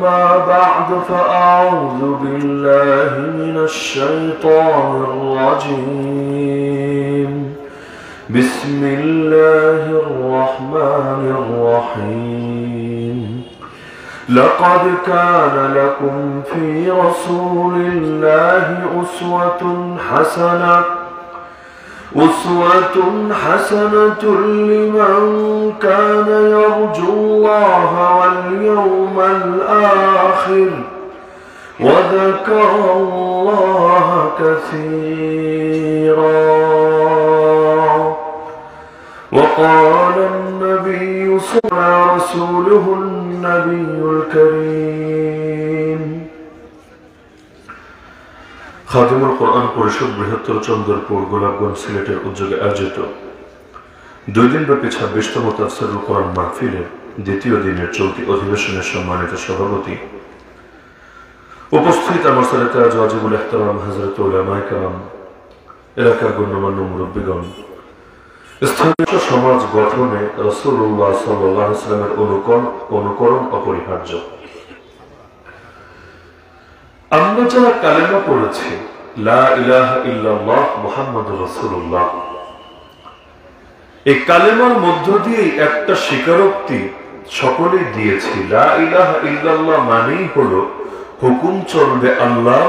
أما بعد فأعوذ بالله من الشيطان الرجيم بسم الله الرحمن الرحيم لقد كان لكم في رسول الله أسوة حسنة لمن كان يرجو الله واليوم الآخر وذكر الله كثيرا وقال النبي صلى الله عليه وسلم رسوله النبي الكريم খাদিমুল কোরআন পরিষদ বৃহত্তর চন্দ্রপুর গোলাপগঞ্জ সিলেটের উদ্যোগে আয়োজিত 2 দিনব্যাপী 26তম তাফসীরুল কোরআন মাহফিলের দ্বিতীয় দিনের চলতি অধিবেশনের সম্মানিত সভাপতি, উপস্থিত আমার সাথে ওয়াজিবুল ইহতিরাম হযরত উলামায়ে কেরাম, এলাকার গণ্যমান্য মুরব্বিগণ, স্থানীয় সমাজ গঠনে রাসূলুল্লাহ সাল্লাল্লাহু আলাইহি ওয়াসাল্লামের অনুকরণ অপরিহার্য। আমরা যারা কালেমা পড়েছি লা ইলাহা ইল্লাল্লাহ মুহাম্মাদুর রাসূলুল্লাহ, এই কালেমার মধ্য দিয়ে একটা স্বীকারোক্তি সকলেই দিয়েছি। লা ইলাহা ইল্লাল্লাহ মানেই হলো হুকুম চলবে আল্লাহ,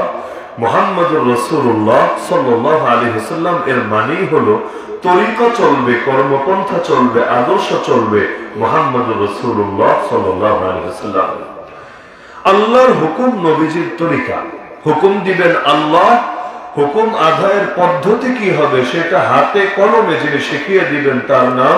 মুহাম্মাদুর রাসূলুল্লাহ সাল্লাল্লাহু আলাইহি ওয়াসাল্লাম এর মানেই হলো তরিকা চলবে, কর্মপন্থা চলবে, আদর্শ চলবে মুহাম্মাদুর রাসূলুল্লাহ সাল্লাল্লাহু আলাইহি ওয়াসাল্লাম। আল্লাহর হুকুম নবীজির তরিকা, হুকুম দিবেন আল্লাহ, হুকুম আদায়ের পদ্ধতি কি হবে সেটা হাতে কলমে যিনি শিখিয়ে দিবেন তার নাম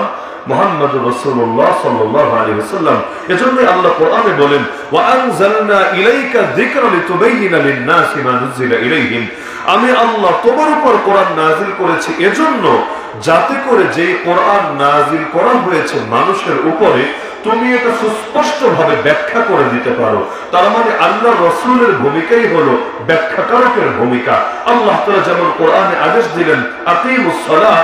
মুহাম্মাদুর রাসূলুল্লাহ সাল্লাল্লাহু আলাইহি ওয়াসাল্লাম। এজন্য আল্লাহ কোরআনে বলেন ওয়া আনজালনা ইলাইকা যিকরা লিতুবাইয়িনা লিন-নাসি মা নুজিলা ইলাইহিম, আমি আল্লাহ তোমার উপর কোরআন নাযিল করেছি এজন্য যাতে করে যে কোরআন নাযিল করা হয়েছে মানুষের উপরে তুমি এটা সুস্পষ্টভাবে ব্যাখ্যা করে দিতে পারো। তার মানে আল্লাহর রাসূলের ভূমিকাই হলো ব্যাখ্যাকারকের ভূমিকা। আল্লাহ তাআলা যেমন কোরআনে আদেশ দিলেন আকিমুস সালাহ,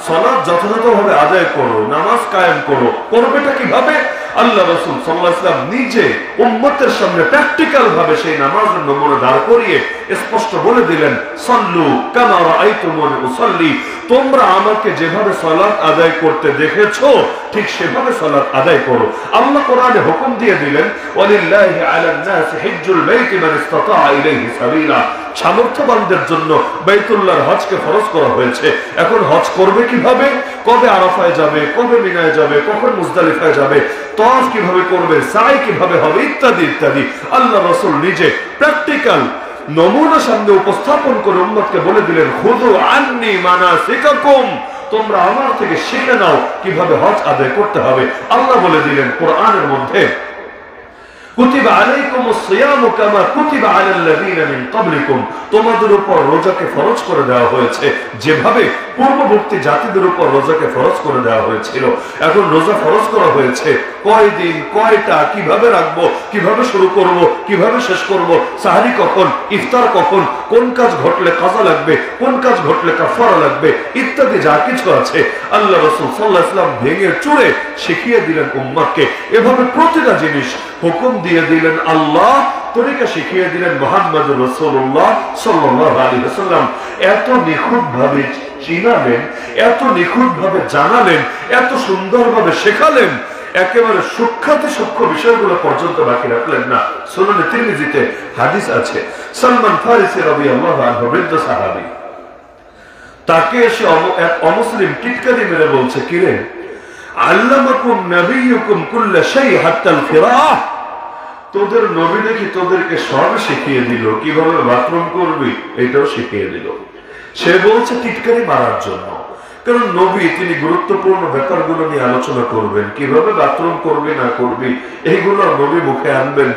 সালাত যথাযথভাবে আদায় করো, নামাজ কায়েম করো। করবেটা কিভাবে? আল্লাহ রাসূল সাল্লাল্লাহু আলাইহি ওয়াসাল্লাম নিজে উম্মতের সামনে প্র্যাকটিক্যাল ভাবে সেই নামাজের নমুনা দাঁড় করিয়ে স্পষ্ট বলে দিলেন সাল্লু কামা রাআইতুমুনি উসাল্লি, তোমরা আমাকে যেভাবে সালাত আদায় করতে দেখেছো ঠিক সেভাবে সালাত আদায় করো। আল্লাহ কোরআনে হুকুম দিয়ে দিলেন ওয়ালিল্লাহি আলান নাসি হিজ্জুল বাইতি মান ইসতাতাআ ইলাইহি সাবিলা, সামর্থ্যবানদের জন্য বাইতুল্লাহর হজকে ফরজ করা হয়েছে। এখন হজ করবে কিভাবে? কবে আরাফায় যাবে, কবে মিনায় যাবে, কখন মুজদালিফায় যাবে, তাওয়াফ কিভাবে করবে, সাই কিভাবে হবে, ইত্যাদি ইত্যাদি আল্লাহ রাসূল নিজে প্র্যাকটিক্যাল নমুনা সামনে উপস্থাপন করে উম্মতকে বলে দিলেন খুযু আন্নী মানাসিকাকুম, তোমরা আমার থেকে শিখে নাও কিভাবে হজ আদায় করতে হবে। আল্লাহ বলে দিলেন কোরআনের মধ্যে কুতিবা আলাইকুমুস সিয়ামু কামা কুতিবা আলাল্লাযীনা মিন ক্বাবলিকুম, তোমাদের উপর রোজাকে ফরজ করে দেওয়া হয়েছে যেভাবে পূর্ববর্তী জাতিদের উপর রোজাকে ফরজ করে দেওয়া হয়েছিল। এখন রোজা ফরজ করা হয়েছে, কয় দিন, কয়টা, কিভাবে রাখবো, কিভাবে শুরু করব, কিভাবে শেষ করব, সাহরি কখন, ইফতার কখন, কোন কাজ ঘটলে কাজা লাগবে, কোন কাজ ঘটলে কাফারা লাগবে, ইত্যাদি যা কিছু আছে আল্লাহ রাসূল সাল্লাল্লাহু আলাইহি ওয়াসাল্লাম ভেঙে চুরে শিখিয়ে দিলেন উম্মতকে। এভাবে প্রতিটা জিনিস হুকুম দিয়ে দিলেন আল্লাহ, তরিকা শিখিয়ে দিলেন মুহাম্মাদুর রাসূলুল্লাহ সাল্লাল্লাহু আলাইহি ওয়াসাল্লাম। এত নিখুঁতভাবে চিনালেন, এত নিখুঁতভাবে জানালেন, এত সুন্দরভাবে শেখালেন, একেবারে সূক্ষ্ম বিষয়গুলো পর্যন্ত বাকি রাখলেন না। সুনানে তিরমিজিতে হাদিস আছে, সালমান ফারিসি রাদিয়াল্লাহু আনহু বৃদ্ধ সাহাবী, তাকে এসে এক অমুসলিম টিটকারি মেরে বলছে কিরে আল্লামাকুম নবিয়্যুকুম কুল্লা শাই হাত্তাল ফিরাহ, তোদের নবী নাকি তোদেরকে সব শিখিয়ে দিল, কিভাবে বাথরুম করবি এটাও শিখিয়ে দিল। সে বলছে টিটকারি মারার জন্য, কারণ নবী তিনি গুরুত্বপূর্ণ ব্যাপারগুলো নিয়ে আলোচনা করবেন, কিভাবে বাথরুম করবি না করবি এইগুলো নবী মুখে আনবেন,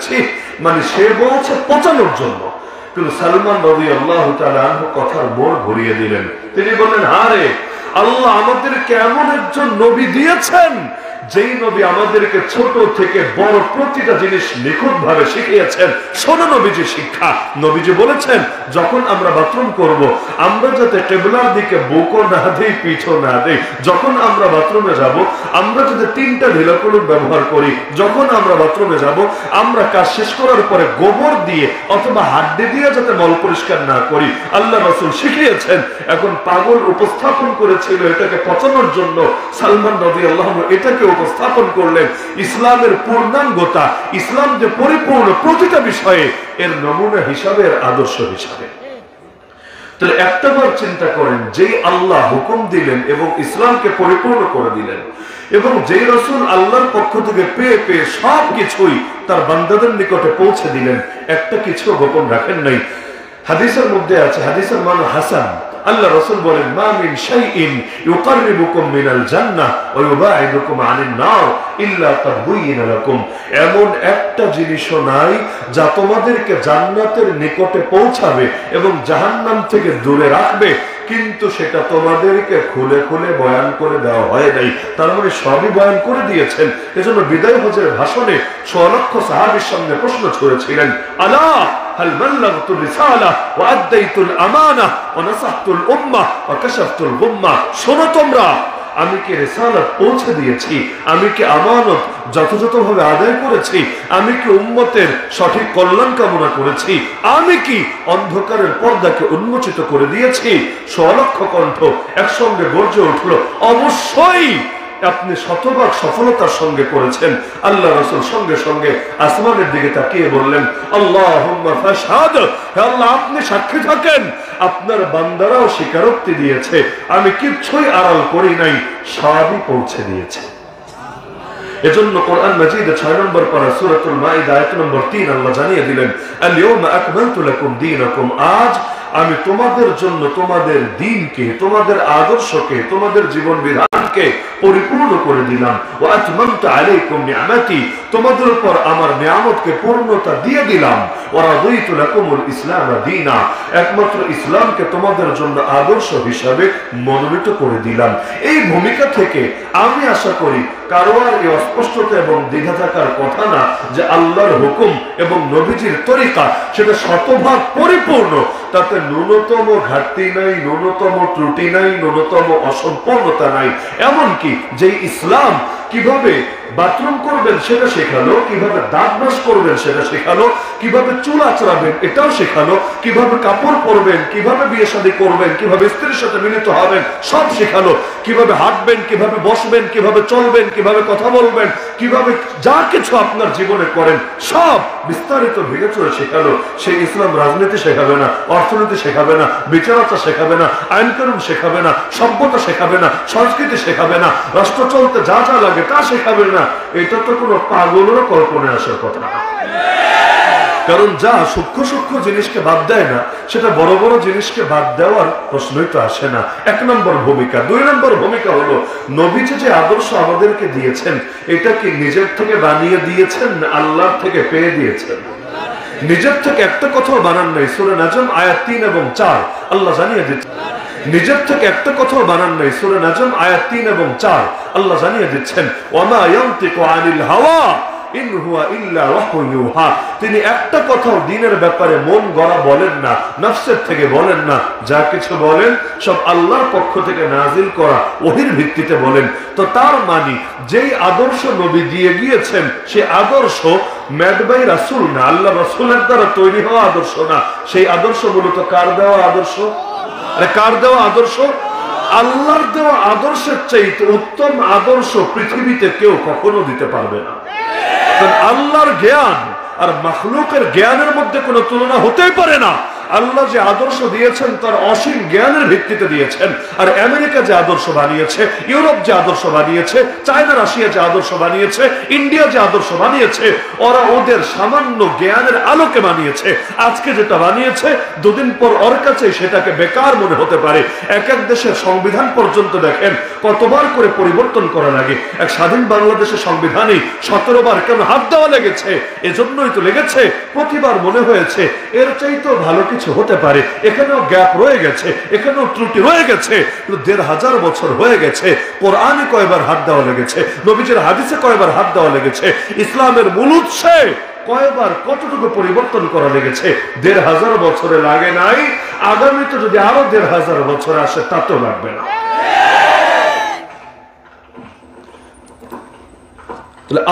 মানে সে বলছে পচানোর জন্য। কিন্তু সালমান রাদিয়াল্লাহু তাআলা আনহু কথার মোড় ঘুরিয়ে দিলেন। তিনি বললেন, আরে আল্লাহ আমাদেরকে এমন একজন নবী দিয়েছেন যেই নবী আমাদেরকে ছোট থেকে বড় প্রতিটা জিনিস নিখুঁত ভাবে শিখিয়েছেন, শোনো নবীজি শিক্ষা। নবীজি বলেছেন যখন আমরা বাথরুম করব, আমরা যাতে কিবলার দিকে বুকও না দেই, পিঠও না দেই। যখন আমরা বাথরুমে যাব, আমরা যাতে 3টা ঢিলাকুলুক ব্যবহার করি। যখন আমরা বাথরুমে যাব, আমরা কাজ শেষ করার পরে গোবর দিয়ে অথবা হাড্ডি দিয়ে যাতে মল পরিষ্কার না করি, আল্লাহ রাসূল শিখিয়েছেন। এখন পাগল উপস্থাপন করেছিল এটাকে পচানোর জন্য, সালমান রাদিয়াল্লাহু আনহু এটাকে উপস্থাপন করলেন ইসলামের পূর্ণাঙ্গতা, ইসলাম যে পরিপূর্ণ প্রতিটা বিষয়ে এর নমুনা হিসাবে, এর আদর্শ হিসাবে। তাহলে একটাবার চিন্তা করেন, যেই আল্লাহ হুকুম দিলেন এবং ইসলামকে পরিপূর্ণ করে দিলেন, এবং যেই রাসূল আল্লাহর পক্ষ থেকে পেয়ে পেয়ে সবকিছুই তার বান্দাদের নিকটে পৌঁছে দিলেন, একটা কিছু গোপন রাখেন নাই। হাদিসের মধ্যে আছে, হাদিসের মান হাসান, আল্লাহ রাসূল বলেন মা মিন শাইইন ইউকাররিবুকুম মিনাল জান্নাহ ওয়া ইউবাইদুকুম আনিন নার ইল্লা তাবয়্যানা লাকুম। এমন একটা জিনিসও নাই যা তোমাদেরকে জান্নাতের নিকটে পৌঁছাবে এবং জাহান্নাম থেকে দূরে রাখবে, কিন্তু সেটা তোমাদেরকে খুলে খুলে বয়ান করে দেওয়া হয় নাই। তার মানে সবই বয়ান করে দিয়েছেন। এজন্য বিদায় হজের ভাষণে 6 লক্ষ সাহাবীর সামনে প্রশ্ন ছুড়েছিলেন, আলা হাল বাল্লাগতুর রিসালাহ ওয়া আদাইতুল আমানাহ ওয়া নাসাহতুল উম্মাহ ওয়া কাশাফতুল গুম্মাহ। শোনো তোমরা, আমি কি রিসালাত পৌঁছে দিয়েছি, আমি কি আমানত যথাযথভাবে আদায় করেছি, আমি কি উম্মতের সঠিক কল্যাণ কামনা করেছি, আমি কি অন্ধকারের পর্দাকে উন্মোচিত করে দিয়েছি? 6 লক্ষ কণ্ঠ একসঙ্গে গর্জে উঠল, অবশ্যই আপনি শতভাগ সফলতার সঙ্গে করেছেন। আল্লাহ রাসূল সঙ্গে সঙ্গে আসমানের দিকে তাকিয়ে বললেন, আল্লাহুম্মা ফাশহাদ, হে আল্লাহ আপনি সাক্ষী থাকেন, আপনার বান্দারাও স্বীকারোক্তি দিয়েছে, আমি কিচ্ছুই আড়াল করি নাই, সবই পৌঁছে দিয়েছে। এজন্য কোরআন মাজিদে 6 নম্বর পারা সূরাতুল মাইদা আয়াত নম্বর 3 আল্লাহ জানিয়ে দিলেন, আল ইয়াউমা আকমালতু লাকুম দীনাকুম, আজ আমি তোমাদের জন্য তোমাদের দ্বীনকে, তোমাদের আদর্শকে, তোমাদের জীবন বিধানকে পরিপূর্ণ করে দিলাম। ওয়া আতমামতু আলাইকুম নি'মাতি, তোমাদের উপর আমার নিয়ামতকে পূর্ণতা দিয়ে দিলাম। ওয়া রাদিতু লাকুমুল ইসলাম দীনা, একমাত্র ইসলামকে তোমাদের জন্য আদর্শ হিসাবে মনোনীত করে দিলাম। এই ভূমিকা থেকে আমি আশা করি কারো আর এই অস্পষ্টতা এবং দ্বিধা থাকার কথা না যে আল্লাহর হুকুম এবং নবীজির তরিকা সেটা শতভাগ পরিপূর্ণ, তাতে ন্যূনতম ঘাটতি নাই, ন্যূনতম ত্রুটি নাই, ন্যূনতম অসম্পূর্ণতা নাই। এমনকি যে ইসলাম কিভাবে বাথরুম করবেন সেটা শেখালো, কিভাবে দাঁত ব্রাশ করবেন সেটা শেখালো, কিভাবে চুল আঁচড়াবেন এটাও শেখালো, কিভাবে কাপড় পরবেন, কিভাবে বিয়ে শাদী করবেন, কিভাবে স্ত্রীর সাথে মিলিত হবেন সব শেখালো, কিভাবে হাঁটবেন, কিভাবে বসবেন, কিভাবে চলবেন, কিভাবে কথা বলবেন, কিভাবে যা কিছু আপনার জীবনে করেন সব বিস্তারিত ভেঙে চলে শেখালো। সেই ইসলাম রাজনীতি শেখাবে না, অর্থনীতি শেখাবে না, বিচারতা শেখাবে না, আইন কানুন শেখাবে না, সভ্যতা শেখাবে না, সংস্কৃতি শেখাবে না, রাষ্ট্র চলতে যা যা লাগে তা শেখাবে না। এটা তো কোনো পাগলেরও কল্পনায় আসার কথা না। কারণ যা সূক্ষ্ম সূক্ষ্ম জিনিসকে বাদ দেয় না, সেটা বড় বড় জিনিসকে বাদ দেওয়ার প্রশ্নই তো আসে না। 1 নম্বর ভূমিকা। 2 নম্বর ভূমিকা হলো নবীজি যে আদর্শ আমাদেরকে দিয়েছেন, এটা কি নিজের থেকে বানিয়ে দিয়েছেন না আল্লাহ থেকে পেয়ে দিয়েছেন? নিজের থেকে একটা কথাও বানান নাই। সূরা নাজম আয়াত 3 এবং 4 আল্লাহ জানিয়ে দিচ্ছেন, নিজের থেকে একটা কথাও বানান নাই। সূরা নাজম আয়াত 3 এবং 4 আল্লাহ জানিয়ে দিচ্ছেন, ওয়ামা ইয়ানতিকু আনিল হাওয়া ইন হুয়া ইল্লা ওয়াহয়ু ইউহা, তিনি একটা কথাও দ্বীনের ব্যাপারে মন গড়া বলেন না, নফসের থেকে বলেন না, যা কিছু বলেন সব আল্লাহর পক্ষ থেকে নাজিল করা ওহীর ভিত্তিতে বলেন। তো তার মানে যেই আদর্শ নবী দিয়ে গিয়েছেন সেই আদর্শ মেড বাই রাসূল না, আল্লাহ রাসূলের দ্বারা তৈরি হওয়া আদর্শ না। সেই আদর্শ মূলত কার দেওয়া আদর্শ? আরে কার দেওয়া আদর্শ? আল্লাহর দেওয়া আদর্শের চাইতে উত্তম আদর্শ পৃথিবীতে কেউ কখনো দিতে পারবে না। আল্লাহর জ্ঞান আর মাখলুকের জ্ঞানের মধ্যে কোনো তুলনা হতেই পারে না। আল্লাহ যে আদর্শ দিয়েছেন তার অসীম জ্ঞানের ভিত্তিতে দিয়েছেন। আর আমেরিকা যে আদর্শ বানিয়েছে, ইউরোপ যে আদর্শ বানিয়েছে, চায়না রাশিয়া যে আদর্শ বানিয়েছে, ইন্ডিয়া যে আদর্শ বানিয়েছে, ওরা ওদের সামান্য জ্ঞানের আলোকে বানিয়েছে। আজকে যেটা বানিয়েছে 2 দিন পর ওর কাছে সেটাকে বেকার মনে হতে পারে। এক এক দেশের সংবিধান পর্যন্ত দেখেন কতবার করে পরিবর্তন করা লাগে। এক স্বাধীন বাংলাদেশের সংবিধানে 17 বার কেন হাত দেওয়া লেগেছে? এজন্যই তো লেগেছে প্রতিবার মনে হয়েছে এর চাইতেও ভালো কিছু হতে পারে, এখানেও গ্যাপ রয়ে গেছে, এখানেও ত্রুটি রয়ে গেছে, কিন্তু 1500 বছর হয়ে গেছে। কোরআনে কয়বার হাত দেওয়া লেগেছে, নবীজির হাদিসে কয়বার হাত দেওয়া লেগেছে, ইসলামের মূল উৎসে কয়বার কতটুকু পরিবর্তন করা লেগেছে। 1500 বছরে লাগে নাই, আগামীতে যদি আরো 1500 বছর আসে তাতেও লাগবে না।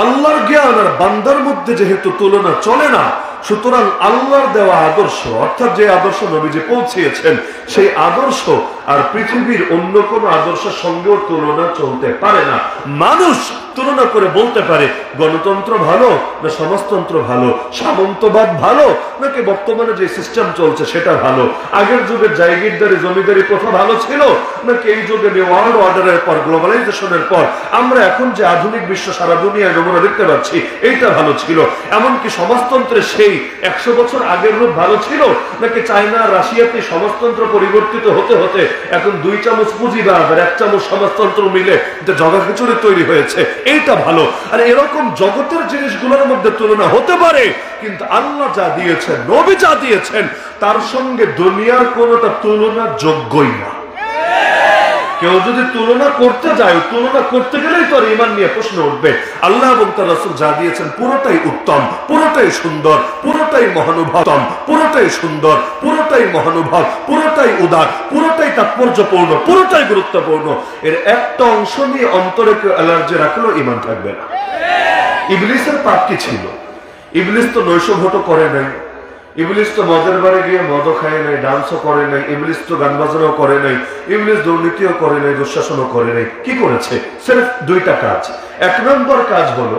আল্লাহর জ্ঞান আর বান্দার মধ্যে যেহেতু তুলনা চলে না, সুতরাং আল্লাহর দেওয়া আদর্শ, অর্থাৎ যে আদর্শ নবীজি পৌঁছিয়েছেন, সেই আদর্শ আর পৃথিবীর অন্য কোন আদর্শের সঙ্গেও তুলনা চলতে পারে না। মানুষ তুলনা করে বলতে পারে গণতন্ত্র ভালো না সমাজতন্ত্র ভালো, সামন্তবাদ ভালো নাকি বর্তমানে যে সিস্টেম চলছে সেটা ভালো, আগের যুগের জায়গিরদারি জমিদারি প্রথা ভালো ছিল নাকি এই যুগে ওয়ার্ল্ড অর্ডারের পর, গ্লোবালাইজেশনের পর আমরা এখন যে আধুনিক বিশ্ব সারা দুনিয়ায় নমুনা দেখতে পাচ্ছি এইটা ভালো ছিল। এমনকি সমাজতন্ত্রের সেই 100 বছর আগের রূপ ভালো ছিল নাকি চায়না রাশিয়াতে সমাজতন্ত্র পরিবর্তিত হতে হতে এখন 2 চামচ পুঁজিবাদ আর 1 চামচ সমাজতন্ত্র মিলে জগাখিচুড়ি তৈরি হয়েছে, এইটা ভালো। আর এরকম জগতের জিনিসগুলোর মধ্যে তুলনা হতে পারে, কিন্তু আল্লাহ যা দিয়েছেন, নবী যা দিয়েছেন, তার সঙ্গে দুনিয়ার কোনটা তুলনা যোগ্যই না। কেউ যদি তুলনা করতে যায়, তুলনা করতে গেলেই তো আর ঈমান নিয়ে প্রশ্ন উঠবে। আল্লাহ এবং তার রাসূল যা দিয়েছেন পুরোটাই উত্তম, পুরোটাই সুন্দর, পুরোটাই মহানুভব, পুরোটাই সুন্দর, পুরোটাই মহানুভব, পুরোটাই উদার, পুরোটাই তাৎপর্যপূর্ণ, পুরোটাই গুরুত্বপূর্ণ। এর একটা অংশ নিয়ে অন্তরে কেউ অ্যালার্জি রাখলেও ঈমান থাকবে না। ইবলিসের পাপ কি ছিল? ইবলিস তো নৈশ ভোটও করে নাই, ইবলিস তো মদের বারে গিয়ে মদও খায় নাই, ডান্সও করে নাই, ইবলিস তো গান বাজনাও করে নাই, ইবলিস দুর্নীতিও করে নাই, দুঃশাসনও করে নাই। কি করেছে? সির্ফ 2টা কাজ। 1 নম্বর কাজ হলো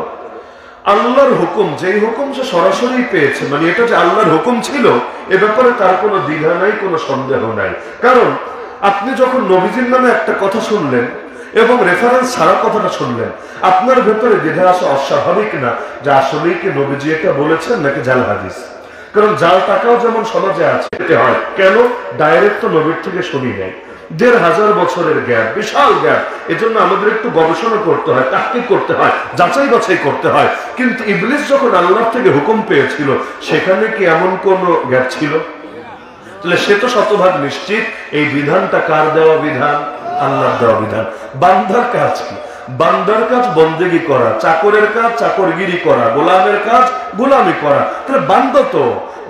আল্লাহর হুকুম, যেই হুকুম সে সরাসরি পেয়েছে, মানে এটা যে আল্লাহর হুকুম ছিল এ ব্যাপারে তার কোনো দ্বিধা নাই, কোনো সন্দেহ নাই। কারণ আপনি যখন নবীজির নামে একটা কথা শুনলেন এবং রেফারেন্স ছাড়া কথাটা শুনলেন, আপনার ভেতরে দ্বিধা আসা অস্বাভাবিক না যে আসলেই কি নবীজি এটা বলেছেন নাকি জাল হাদিস। কারণ জাল টাকাও যেমন সমাজে আছে হয়, কেন? ডাইরেক্ট তো নবীর থেকে শুনি নাই। 1500 বছরের গ্যাপ, বিশাল গ্যাপ। এজন্য আমাদের একটু গবেষণা করতে হয়, তাহকিক করতে হয়, যাচাই বাছাই করতে হয়। কিন্তু ইবলিস যখন আল্লাহ থেকে হুকুম পেয়েছিল, সেখানে কি এমন কোন গ্যাপ ছিল? তাহলে সে তো শতভাগ নিশ্চিত এই বিধানটা কার দেওয়া বিধান? আল্লাহর দেওয়া বিধান। বান্দার কাজ কি? বান্দার কাজ বন্দেগি করা, চাকরের কাজ চাকরগিরি করা, গোলামের কাজ গোলামি করা। তাহলে বান্দা তো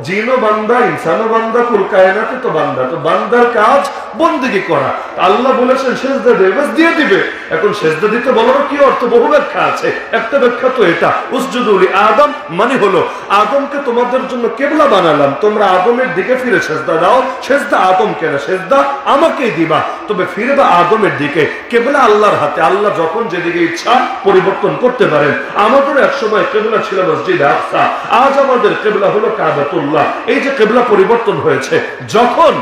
জিনও বান্দা, ইনসানও বান্দা, কুল কায়নাতে তো বান্দা। তো বান্দার কাজ বন্দেগি করা। আল্লাহ বলেছেন সেজদা দেবে, বাস দিয়ে দিবে। এখন সেজদা দিতে বলার কি অর্থ? বহু ব্যাখ্যা আছে। একটা ব্যাখ্যা তো এটা, উসজুদু লি আদম, মানে হলো আদমকে তোমাদের জন্য কিবলা বানালাম, তোমরা আদমের দিকে ফিরে সেজদা দাও। সেজদা আদমকে না, সেজদা আমাকেই দিবা, তবে ফিরবা আদমের দিকে। কিবলা আল্লাহর হাতে, আল্লাহ যখন যেদিকে ইচ্ছা পরিবর্তন করতে পারেন। আমাদের একসময় কিবলা ছিল মসজিদে আকসা, আজ আমাদের কিবলা হলো কাবাতুল্লাহ। এই যে কিবলা পরিবর্তন হয়েছে, যখন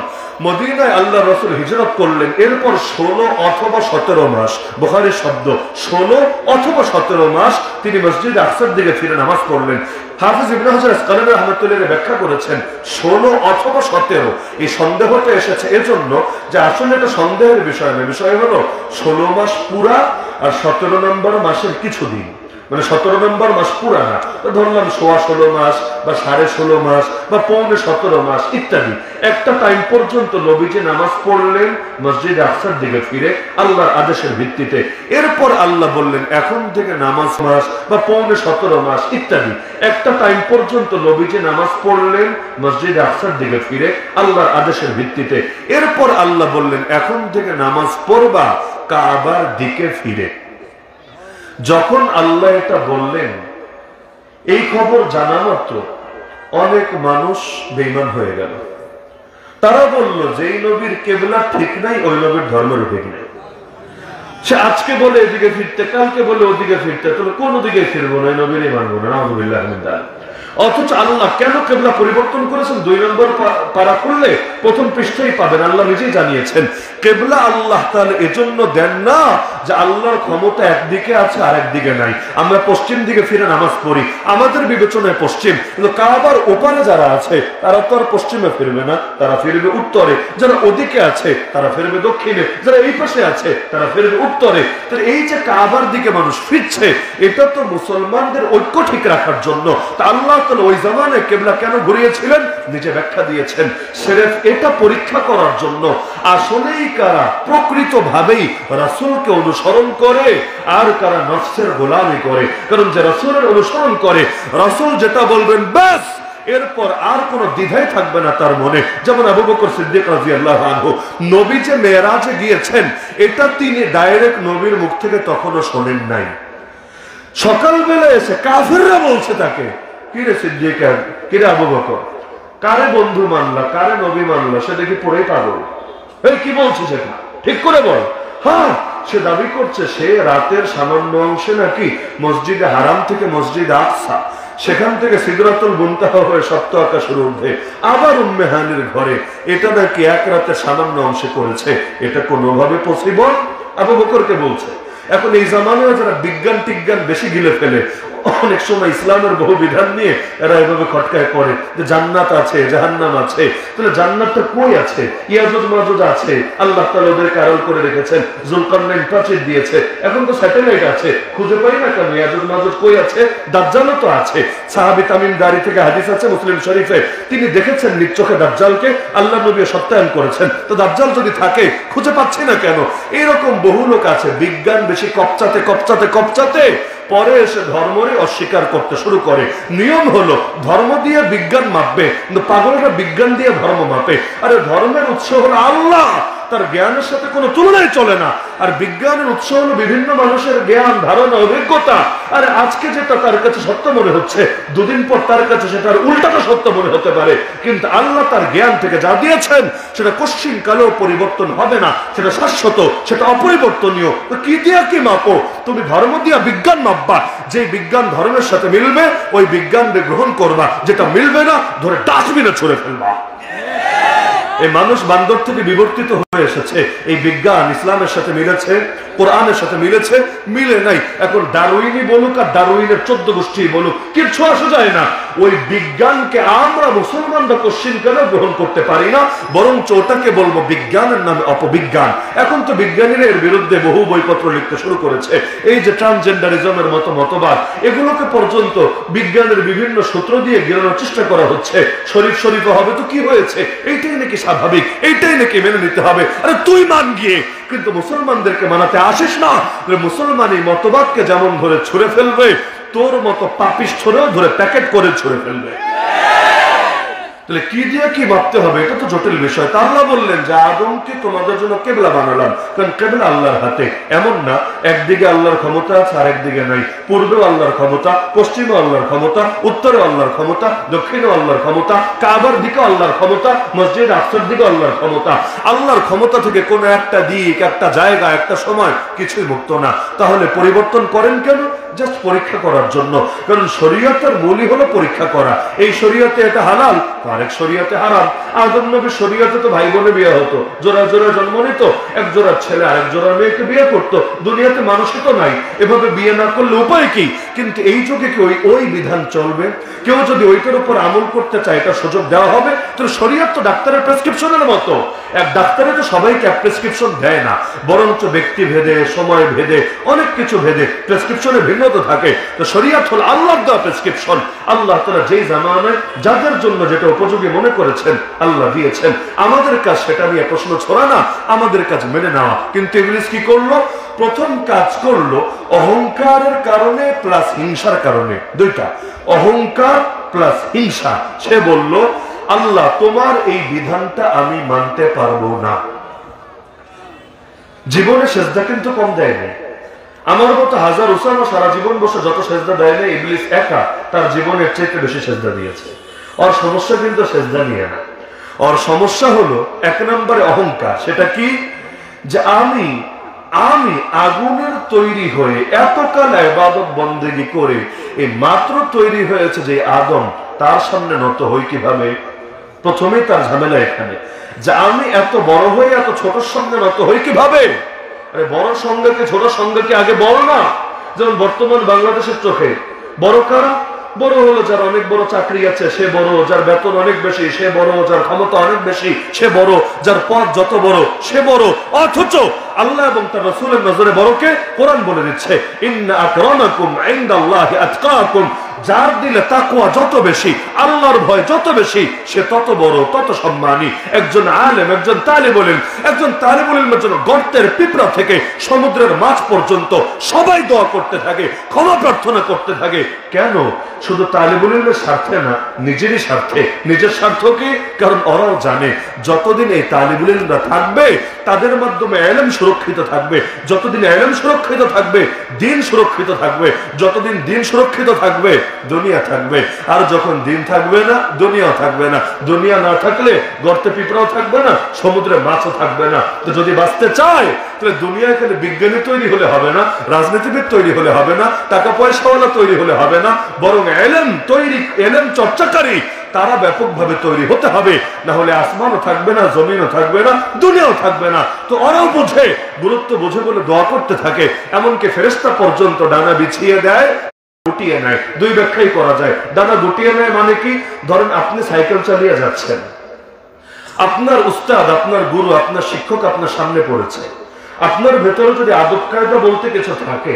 মদিনায় আল্লাহ রাসূল হিজরত করলেন, এরপর 16 অথবা 17 মাস, বুখারীর শব্দ 16 অথবা 17 মাস তিনি মসজিদে আকসার দিকে ফিরে নামাজ পড়লেন। হাফিজ ইবনে হাজার আসকালানী রাহমাতুল্লাহ আলাইহি ব্যাখ্যা করেছেন 16 অথবা 17। এই সন্দেহটা এসেছে এজন্য যে আসলে এটা সন্দেহের বিষয় নয়, বিষয় হলো 16 মাস পুরা আর 17 নম্বর মাসের কিছু দিন, মানে 17 নম্বর মাস পুরা না, ধরলাম 16.5 মাস বা 16.5 মাস বা 17.5 মাস ইত্যাদি। একটা টাইম পর্যন্ত নবীজি নামাজ পড়লেন মসজিদে আকসার দিকে ফিরে আল্লাহর আদেশের ভিত্তিতে। এরপর আল্লাহ বললেন এখন থেকে নামাজ মাস বা 17.5 মাস ইত্যাদি। একটা টাইম পর্যন্ত নবীজি নামাজ পড়লেন মসজিদে আকসার দিকে ফিরে আল্লাহর আদেশের ভিত্তিতে। এরপর আল্লাহ বললেন এখন থেকে নামাজ পড়বা কাবার দিকে ফিরে। যখন আল্লাহ এটা বললেন, এই খবর জানা মাত্র অনেক মানুষ বেঈমান হয়ে গেল। তারা বলল যেই নবীর কিবলা ঠিক নাই ওই নবীর ধর্মের ঠিক নাই। সে আজকে বলে এদিকে ফিরতে, কালকে বলে ওদিকে ফিরতে, তাহলে কোন দিকে ফিরবো না, নবীরই মানবো না। নাউযুবিল্লাহ মিন যালিক। অথচ আল্লাহ কেন কিবলা পরিবর্তন করেছেন? 2 নম্বর পারা করলে প্রথম পৃষ্ঠায় পাবেন, আল্লাহ নিজেই জানিয়েছেন। কিবলা আল্লাহ তাআলা এজন্য দেন না যে আল্লাহর ক্ষমতা একদিকে আছে আর একদিকে নাই। আমরা পশ্চিম দিকে ফিরে নামাজ পড়ি, আমাদের বিবেচনায় পশ্চিম, কিন্তু কাবার ওপারে যারা আছে তারা তো আর পশ্চিমে ফিরবে না, তারা ফিরবে উত্তরে। যারা ওদিকে আছে তারা ফিরবে দক্ষিণে, যারা এই পাশে আছে তারা ফিরবে উত্তরে। তো এই যে কাবার দিকে মানুষ ফিরছে, এটা তো মুসলমানদের ঐক্য ঠিক রাখার জন্য। তা আল্লাহ তাআলা ওই জামানায় কিবলা কেন ঘুরিয়েছিলেন নিজে ব্যাখ্যা দিয়েছেন, সিরেফ এটা পরীক্ষা করার জন্য আসলেই কারা প্রকৃতভাবেই রাসূলকে অনুসরণ করে আর কারা নফসের গোলামি করে। কারণ যে রাসূলের অনুসরণ করে, রাসূল যেটা বলবেন ব্যাস, এরপর আর কোনো দ্বিধাই থাকবে না তার মনে। যেমন আবু বকর সিদ্দিক রাদিয়াল্লাহু আনহু নবী যে মেরাজে গিয়েছেন এটা তিনি ডাইরেক্ট নবীর মুখ থেকে তখনও শোনেন নাই। সকালবেলা এসে কাফেররা বলছে তাকে, কিরে সিদ্দিক, কিরে আবু বকর, কারে বন্ধু মানলা, কারে নবী মানলা? সে দেখি পড়েই পাগল। এই কি বলছিস এটা, ঠিক করে বল। হ্যাঁ, সে দাবি করছে সে রাতের সামান্য অংশে নাকি মসজিদে হারাম থেকে মসজিদ আকসা, সেখান থেকে সিদরাতুল মুনতাহা হয়ে সপ্ত আকাশের ঊর্ধ্বে আবার উম্মে হানির ঘরে, এটা নাকি এক রাতে সামান্য অংশে করেছে। এটা কোনোভাবে পসিবল? আবু বকরকে বলছে। এখন এই জামানায় যারা বিজ্ঞান টিজ্ঞান বেশি গিলে ফেলে, অনেক সময় ইসলামের বহু বিধান নিয়ে এরা এভাবে খটকায় করে যে জান্নাত আছে, জাহান্নাম আছে। তাহলে জান্নাতটা কই আছে? ইয়াজুজ মাজুজ আছে, আল্লাহ তাআলা ওদেরকে আড়াল করে রেখেছেন, জুলকারনাইন প্রাচীর দিয়েছে। এখন তো স্যাটেলাইট আছে, খুঁজে পাই না কেন ইয়াজুজ মাজুজ কই আছে? দাজ্জালও তো আছে। সাহাবী তামিম দারি থেকে হাদিস আছে মুসলিম শরীফে, তিনি দেখেছেন নিজ চোখে দাজ্জালকে, আল্লাহ নবী সত্যায়ন করেছেন। তো দাজ্জাল যদি থাকে খুঁজে পাচ্ছি না কেন? এরকম বহু লোক আছে বিজ্ঞান বেশি কপচাতে কপচাতে কপচাতে পরে এসে ধর্মরে অস্বীকার করতে শুরু করে। নিয়ম হলো ধর্ম দিয়ে বিজ্ঞান মাপবে, কিন্তু পাগলরা বিজ্ঞান দিয়ে ধর্ম মাপে। আরে ধর্মের উৎস হলো আল্লাহ, তার জ্ঞানের সাথে কোনো তুলনায় চলে না। আর বিজ্ঞানের উৎস হলো বিভিন্ন মানুষের জ্ঞান, ধারণা, অভিজ্ঞতা। আরে আজকে যেটা তার কাছে সত্য মনে হচ্ছে, দুদিন পর তার কাছে সেটার উল্টাটা সত্য মনে হতে পারে। কিন্তু আল্লাহ তার জ্ঞান থেকে যা দিয়েছেন সেটা কোশ্চিন কালেও পরিবর্তন হবে না, সেটা শাশ্বত, সেটা অপরিবর্তনীয়। তো কি দিয়া কি মাপো? তুমি ধর্ম দিয়া বিজ্ঞান মাপবা, যে বিজ্ঞান ধর্মের সাথে মিলবে ওই বিজ্ঞান গ্রহণ করবা, যেটা মিলবে না ধরে ডাস্টবিনে ছুড়ে ফেলবা। এই মানুষ বান্দর থেকে বিবর্তিত হয়ে এসেছে। এই বিজ্ঞান ইসলামের সাথে মিলেছে, কোরআনের সাথে মিলেছে, মিলে নাই। এখন ডারউইনি বলুক আর ডারউইনের 14 গোষ্ঠী বলুক, কিচ্ছু আসা যায় না। ওই বিজ্ঞানকে আমরা মুসলমানরা কোশ্চিন কেন গ্রহণ করতে পারি না, বরঞ্চ ওটাকে বলবো বিজ্ঞানের নামে অপবিজ্ঞান। এখন তো বিজ্ঞানীরা এর বিরুদ্ধে বহু বইপত্র লিখতে শুরু করেছে। এই যে ট্রান্সজেন্ডারিজমের মতো মতবাদ, এগুলোকে পর্যন্ত বিজ্ঞানের বিভিন্ন সূত্র দিয়ে গিরানোর চেষ্টা করা হচ্ছে। শরীফ শরীফ হবে তো কি হয়েছে, এইটাই নাকি স্বাভাবিক, এইটাই নাকি মেনে নিতে হবে। আরে তুই মান গিয়ে, কিন্তু মুসলমানদেরকে মানাতে আসিস না। মুসলমান এই মতবাদকে যেমন ধরে ছুঁড়ে ফেলবে, তোর মতো পাপিষ্ঠরেও ধরে প্যাকেট করে ছুঁড়ে ফেলবে। তাহলে কি দিয়ে কি ভাবতে হবে, এটা তো জটিল বিষয়। তা আল্লাহ বললেন যে আদমকে তোমাদের জন্য কেবলা বানালাম। কারণ কেবলা আল্লাহর হাতে, এমন না একদিকে আল্লাহর ক্ষমতা আছে আর একদিকে নাই। পূর্বেও আল্লাহর ক্ষমতা, পশ্চিমেও আল্লাহর ক্ষমতা, উত্তরে আল্লাহর ক্ষমতা, দক্ষিণেও আল্লাহর ক্ষমতা, কাবার দিকে আল্লাহর ক্ষমতা, মসজিদ আকসার দিকে আল্লাহর ক্ষমতা। আল্লাহর ক্ষমতা থেকে কোনো একটা দিক, একটা জায়গা, একটা সময় কিছুই মুক্ত না। তাহলে পরিবর্তন করেন কেন? জাস্ট পরীক্ষা করার জন্য। কারণ শরীয়তের মূলই হলো পরীক্ষা করা। এই শরীয়তে এটা হালাল, আরেক শরীয়তে হারাম। আদম নবীর শরীয়তে তো ভাই বোনে বিয়ে হতো, জোড়া জোড়া জন্ম নিত, এক জোড়ার ছেলে আরেক জোড়ার মেয়েকে বিয়ে করতো। দুনিয়াতে মানুষই তো নাই, এভাবে বিয়ে না করলে উপায় কি? কিন্তু এই যুগে কি ওই বিধান চলবে? কেউ যদি ওইটার উপর আমল করতে চায়, এটা সুযোগ দেওয়া হবে। তো শরীয়ত তো ডাক্তারের প্রেসক্রিপশনের মতো। এক ডাক্তারে তো সবাইকে প্রেসক্রিপশন দেয় না, বরঞ্চ ব্যক্তি ভেদে, সময় ভেদে, অনেক কিছু ভেদে প্রেসক্রিপশনে ভিন্নতা থাকে। তো শরীয়ত হল আল্লাহর দেওয়া প্রেসক্রিপশন। আল্লাহ তাআলা যেই জামানায় যাদের জন্য যেটা উপযোগী মনে করেছেন আল্লাহ দিয়েছেন। আমাদের কাজ সেটা নিয়ে প্রশ্ন ছড়া না, আমাদের কাজ মেনে নেওয়া। কিন্তু ইবলিস কি করলো? প্রথম কাজ করলো অহংকারের কারণে প্লাস হিংসার কারণে, দুইটা, অহংকার প্লাস হিংসা। সে বলল আল্লাহ তোমার এই বিধানটা আমি মানতে পারবো না। জীবনে সেজদা কিন্তু কম দেয় নাই। আমার মতো হাজার উসামা সারা জীবন বসে যত সেজদা দেয় না, ইবলিস একা তার জীবনের চাইতে বেশি সেজদা দিয়েছে। ওর সমস্যা কিন্তু সেজদা নিয়ে না, ওর সমস্যা হলো এক নম্বরে অহংকার। সেটা কি? যে আমি আগুনের তৈরি হয়ে এতকাল ইবাদত বন্দেগী করে এই মাত্র তৈরি হয়েছে যে আদম, তার সামনে নত হই কিভাবে? প্রথমেই তার ঝামেলা এখানে যে আমি এত বড় হয়ে এত ছোট সঙ্গে নত হই কিভাবে? আরে বড় সঙ্গকে ছোট সঙ্গকে আগে বড় না। যেমন বর্তমান বাংলাদেশের চোখে বড় কারা? বড় হলো যার অনেক বড় চাকরি আছে সে বড়, যার বেতন অনেক বেশি সে বড়, যার ক্ষমতা অনেক বেশি সে বড়, যার পদ যত বড় সে বড়। অথচ আল্লাহ এবং তার রাসূলের নজরে বড়কে কোরআন বলে দিচ্ছে ইন্না আকরামাকুম ইনদাল্লাহি আতকাকুম। যার দিলে তাকওয়া যত বেশি, আল্লাহর ভয় যত বেশি, সে তত বড়, তত সম্মানী। একজন আলেম, একজন তালিবুল ইলম, একজন তালিবুল ইলমের জন্য গর্তের পিঁপড়া থেকে সমুদ্রের মাছ পর্যন্ত সবাই দোয়া করতে থাকে, ক্ষমা প্রার্থনা করতে থাকে। কেন? শুধু তালিবুল ইলমের স্বার্থে না, নিজেরই স্বার্থে। নিজের স্বার্থ কি? কারণ ওরাও জানে যতদিন এই তালিবুল ইলমরা থাকবে তাদের মাধ্যমে ইলম সুরক্ষিত থাকবে। যতদিন ইলম সুরক্ষিত থাকবে দ্বীন সুরক্ষিত থাকবে। যতদিন দ্বীন সুরক্ষিত থাকবে দুনিয়া থাকবে। আর যখন দ্বীন থাকবে না, দুনিয়াও থাকবে না। দুনিয়া না থাকলে গর্তে পিঁপড়াও থাকবে না, সমুদ্রে মাছও থাকবে না। তো যদি বাঁচতে চায় তাহলে দুনিয়ায় খালি বিজ্ঞানী তৈরি হলে হবে না, রাজনীতিবিদ তৈরি হলে হবে না, টাকা পয়সাওয়ালা তৈরি হলে হবে না, বরং ইলম তৈরি, ইলম চর্চাকারী তারা ব্যাপকভাবে তৈরি হতে হবে। না হলে আসমানও থাকবে না, জমিনও থাকবে না, দুনিয়াও থাকবে না। তো ওরাও বোঝে, গুরুত্ব বোঝে বলে দোয়া করতে থাকে। এমনকি ফেরেশতা পর্যন্ত ডানা বিছিয়ে দেয়, গুটিয়ে নেয়। দুই ব্যাখ্যাই করা যায়। ডানা গুটিয়ে নেয় মানে কি? ধরেন আপনি সাইকেল চালিয়ে যাচ্ছেন, আপনার উস্তাদ, আপনার গুরু, আপনার শিক্ষক আপনার সামনে পড়েছে। আপনার ভেতরে যদি আদব কায়দা বলতে কিছু থাকে,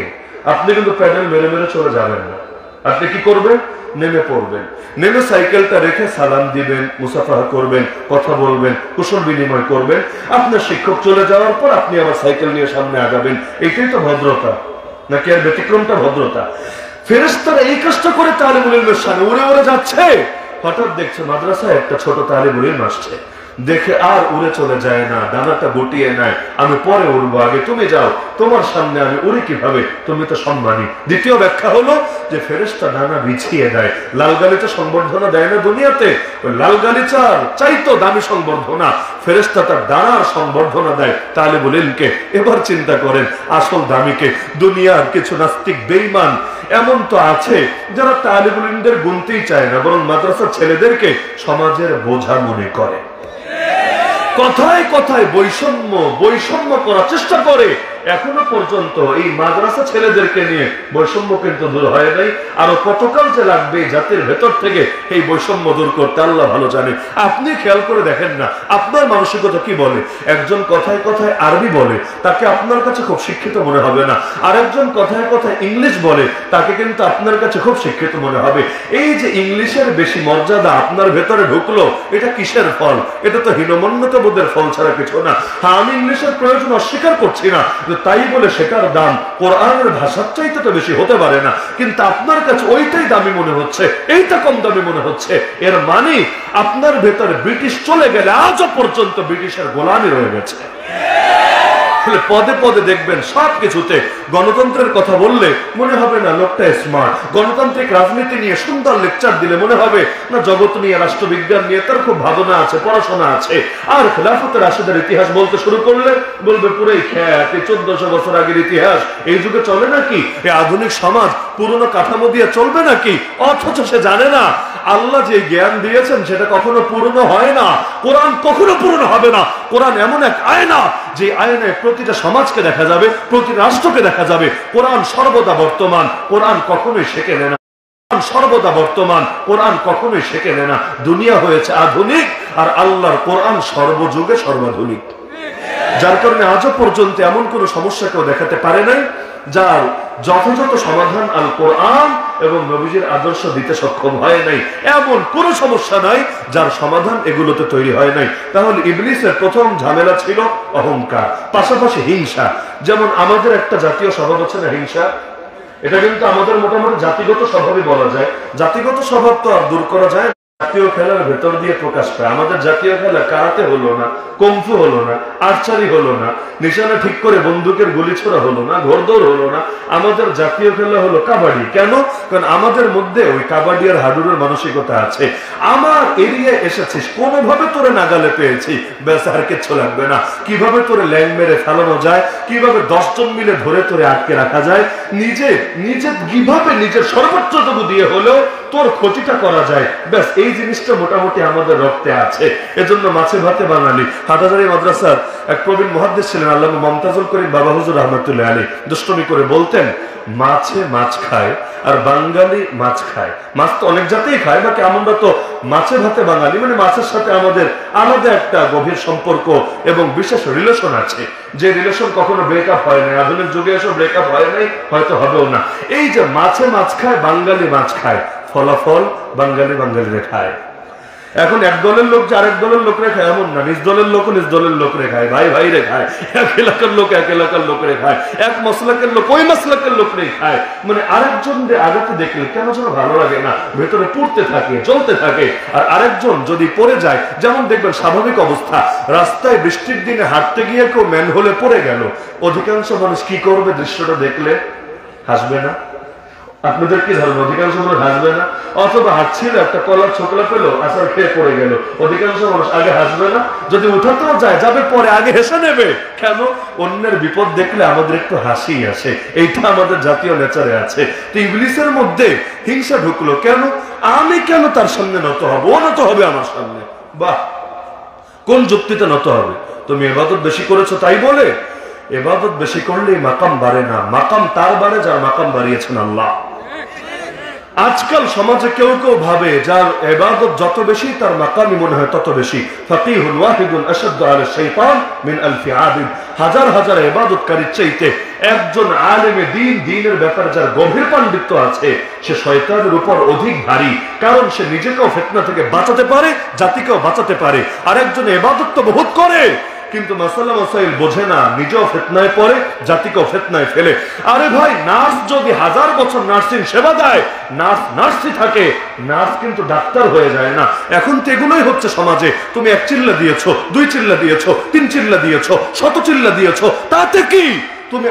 আপনি কিন্তু প্যাডেল মেরে মেরে চলে যাবেন না। আপনি কি করবেন? নেমে পড়বেন। নেমে সাইকেলটা রেখে সালাম দিবেন, মুসাফাহা করবেন, কথা বলবেন, কুশল বিনিময় করবেন। আপনার শিক্ষক চলে যাওয়ার পর আপনি আবার সাইকেল নিয়ে সামনে আগাবেন। এটাই তো ভদ্রতা, নাকি আর ব্যতিক্রমটা ভদ্রতা? ফেরেশতারা এই কাজটা করে তালিবুল ইলমের সামনে উড়ে উড়ে যাচ্ছে। হঠাৎ দেখছে মাদ্রাসায় একটা ছোট তালিবুল ইলম আসছে, দেখে আর উড়ে চলে যায় না, ডানাটা গুটিয়ে নেয়। আমি পরে উড়বো, আগে তুমি যাও, তোমার সামনে আমি উড়ি কিভাবে? তুমি তো সম্মানী। দ্বিতীয় ব্যাখ্যা হলো যে ফেরেশতা ডানা বিছিয়ে দেয়। লাল গালিচা সংবর্ধনা দেয় না দুনিয়াতে? ওই লাল গালিচার চাইতো দামি সংবর্ধনা ফেরেশতা তার ডানার সংবর্ধনা দেয় তালিবুল ইলমকে। এবার চিন্তা করেন আসল দামিকে। দুনিয়ার কিছু নাস্তিক বেঈমান এমন তো আছে যারা তালিবুল ইলমদের গুনতেই চায় না, বরং মাদ্রাসার ছেলেদেরকে সমাজের বোঝা মনে করে। কথায় কথায় বৈষম্য বৈষম্য করার চেষ্টা করে। এখনো পর্যন্ত এই মাদ্রাসা ছেলেদেরকে নিয়ে বৈষম্য কিন্তু দূর হয় নাই। আরো কতকাল যে লাগবে জাতির ভেতর থেকে এই বৈষম্য দূর করতে আল্লাহ ভালো জানে। আপনি খেয়াল করে দেখেন না আপনার মানসিকতা কি বলে। একজন কথায় কথায় আরবি বলে, তাকে আপনার কাছে খুব শিক্ষিত মনে হবে না। আর একজন কথায় কথায় ইংলিশ বলে, তাকে কিন্তু আপনার কাছে খুব শিক্ষিত মনে হবে। এই যে ইংলিশের বেশি মর্যাদা আপনার ভেতরে ঢুকলো, এটা কিসের ফল? এটা তো হীনমন্যতা বোধের ফল ছাড়া কিছু না। হ্যাঁ, আমি ইংলিশের প্রয়োজন অস্বীকার করছি না, তাই বলে সেটার দাম কোরআনের ভাষার চাইতে তো বেশি হতে পারে না। কিন্তু আপনার কাছে ওইটাই দামি মনে হচ্ছে, এইটা কম দামি মনে হচ্ছে। এর মানে আপনার ভেতরে ব্রিটিশ চলে গেলে আজও পর্যন্ত ব্রিটিশের গোলামি রয়ে গেছে। পদে পদে দেখবেন সব কিছুতে গণতন্ত্রের কথা বললে মনে হবে না লোকটা স্মার্ট। গণতান্ত্রিক রাজনীতি নিয়ে সুন্দর লেকচার দিলে মনে হবে না জগৎ নিয়ে, রাষ্ট্রবিজ্ঞান নিয়ে তার খুব ভাবনা আছে, পড়াশোনা আছে। আর খেলাফতে রাশিদের ইতিহাস বলতে শুরু করলে বলবে পুরোই খ্যাত, 1400 বছর আগের ইতিহাস এই যুগে চলে নাকি? এই আধুনিক সমাজ পুরনো কাঠামো দিয়ে চলবে নাকি? অথচ সে জানে না আল্লাহ যে জ্ঞান দিয়েছেন সেটা কখনো পূর্ণ হয় না। কোরআন কখনো পূর্ণ হবে না। কোরআন এমন এক আয়না, যে আয়নায় প্রতিটা সমাজকে দেখা যাবে, প্রতি রাষ্ট্রকে দেখা যাবে। কোরআন সর্বদা বর্তমান, কোরআন কখনোই শেখে নেয় না। সর্বদা বর্তমান, কোরআন কখনোই শেখে নেয় না। দুনিয়া হয়েছে আধুনিক, আর আল্লাহর কোরআন সর্বযুগে সর্বাধুনিক। যার কারণে আজও পর্যন্ত এমন কোন সমস্যা কেউ দেখাতে পারে নাই যার যথাযথ সমাধান আল কোরআন এবং নবীজির আদর্শ দিতে সক্ষম হয় নাই। এমন কোন সমস্যা নাই যার সমাধান এগুলোতে তৈরি হয় নাই। তাহলে ইবলিসের প্রথম ঝামেলা ছিল অহংকার, পাশাপাশি হিংসা। যেমন আমাদের একটা জাতীয় স্বভাব আছে না, হিংসা। এটা কিন্তু আমাদের মোটামুটি জাতিগত স্বভাবই বলা যায়। জাতিগত স্বভাব তো আর দূর করা যায় জাতীয় খেলার ভেতর দিয়ে প্রকাশ পায়। আমাদের জাতীয় খেলা কারাতে হলো না, কুংফু হলো না, আর্চারি হলো না, নিশানা ঠিক করে বন্দুকের গুলি ছোড়া হলো না, ঘোড়দৌড় হলো না। আমাদের জাতীয় খেলা হলো কাবাডি। কেন? কারণ আমাদের মধ্যে ওই কাবাডি আর হাডুডুর মানসিকতা আছে। আমার এরিয়ায় এসেছিস, কোনোভাবে তোরে নাগালে পেয়েছি, ব্যাস আর কিচ্ছু লাগবে না। কিভাবে তোরে ল্যাং মেরে ফেলানো যায়, কিভাবে 10 জন মিলে ধরে তোরে আটকে রাখা যায়, নিজে কিভাবে নিজের সর্বোচ্চটুকু দিয়ে হলেও তোর ক্ষতিটা করা যায়, ব্যাস এই জিনিসটা মোটামুটি আমাদের রক্তে আছে, এজন্য মাছে ভাতে বাঙালি। হাটহাজারী মাদ্রাসার এক প্রবীণ মুহাদ্দিস ছিলেন আল্লামা মুমতাজুল করিম বাবা হুজুর রহমাতুল্লাহ আলাইহি, দুষ্টমি করে বলতেন, মাছে মাছ খায় আর বাঙালি মাছ খায়। মাছ তো অনেক জাতেই খায়, বাকি আমরা তো মাছে ভাতে বাঙালি, মানে মাছের সাথে আমাদের আলাদা একটা গভীর সম্পর্ক এবং বিশেষ রিলেশন আছে, যে রিলেশন কখনো ব্রেকআপ হয় নাই। আধুনিক যুগে এসব ব্রেকআপ হয় নাই, হয়তো হবেও না। এই যে মাছে মাছ খায়, বাঙালি মাছ খায়, ফলাফল বাঙালি বাঙালিরে খায়। এখন এক দলের লোক যে আরেক দলের লোক রে খায় এমন না, নিজ দলের লোক নিজ দলের লোক রে খায়, ভাই ভাই রে খায়, এক এলাকার লোক এক এলাকার লোক রে খায়, এক মাসলাকের লোক ওই মাসলাকের লোক রে খায়। মানে আরেকজন আগাতে দেখলে কেন যেন ভালো লাগে না, ভেতরে পড়তে থাকে, চলতে থাকে। আর আরেকজন যদি পড়ে যায়, যেমন দেখবেন স্বাভাবিক অবস্থা, রাস্তায় বৃষ্টির দিনে হাঁটতে গিয়ে কেউ ম্যানহোলে পড়ে গেল, অধিকাংশ মানুষ কি করবে? দৃশ্যটা দেখলে হাসবে না? আপনাদের কি ধারণা? অধিকাংশ মানুষ হাসবে না? অথবা হাসছিল, একটা কলার ছোকলা পেলো, আসার খেয়ে পড়ে গেল, অধিকাংশ মানুষ আগে হাসবে না? যদি উঠাতেও যায়, যাবে পরে, আগে হেসে নেবে। কেন? অন্যের বিপদ দেখলে আমাদের একটু হাসি আসে, এইটা আমাদের জাতীয় নেচারে আছে। তো ইবলিসের মধ্যে হিংসা ঢুকলো, কেন? আমি কেন তার সামনে নত হব? ও নত হবে আমার সামনে। বাহ, কোন যুক্তিতে নত হবে? তুমি ইবাদত বেশি করেছো তাই বলে? ইবাদত বেশি করলেই মাকাম বাড়ে না, মাকাম তার বাড়ে যার মাকাম বাড়িয়েছেন আল্লাহ। আজকাল সমাজে কেউ কেউ ভাবে যার ইবাদত যত বেশি তার মাকামই মনে হয় তত বেশি। ফাকিহুন ওয়াহিদুন আশাদ্দু আলা শাইতান মিন আলফি আবিদ। হাজার হাজার ইবাদতকারীর চাইতে একজন আলেমে দ্বীন, দ্বীনের ব্যাপারে যার গভীর পাণ্ডিত্য আছে, সে শয়তানের উপর অধিক ভারী, কারণ সে নিজেকেও ফিতনা থেকে বাঁচাতে পারে, জাতিকেও বাঁচাতে পারে। আর একজন ইবাদত তো বহুত করে, কিন্তু মাসালা মাসাইল বোঝে না, নিজেও ফিতনায় পড়ে, জাতিকেও ফিতনায় ফেলে। আরে ভাই, নার্স যদি 1000 বছর নার্সিং সেবা দেয়, নার্স নার্সই থাকে, নার্স কিন্তু ডাক্তার হয়ে যায় না। এখন তো এগুলোই হচ্ছে সমাজে। তুমি 1 চিল্লা দিয়েছো, 2 চিল্লা দিয়েছো, 3 চিল্লা দিয়েছো, 100 চিল্লা দিয়েছো, তাতে কি? তুমি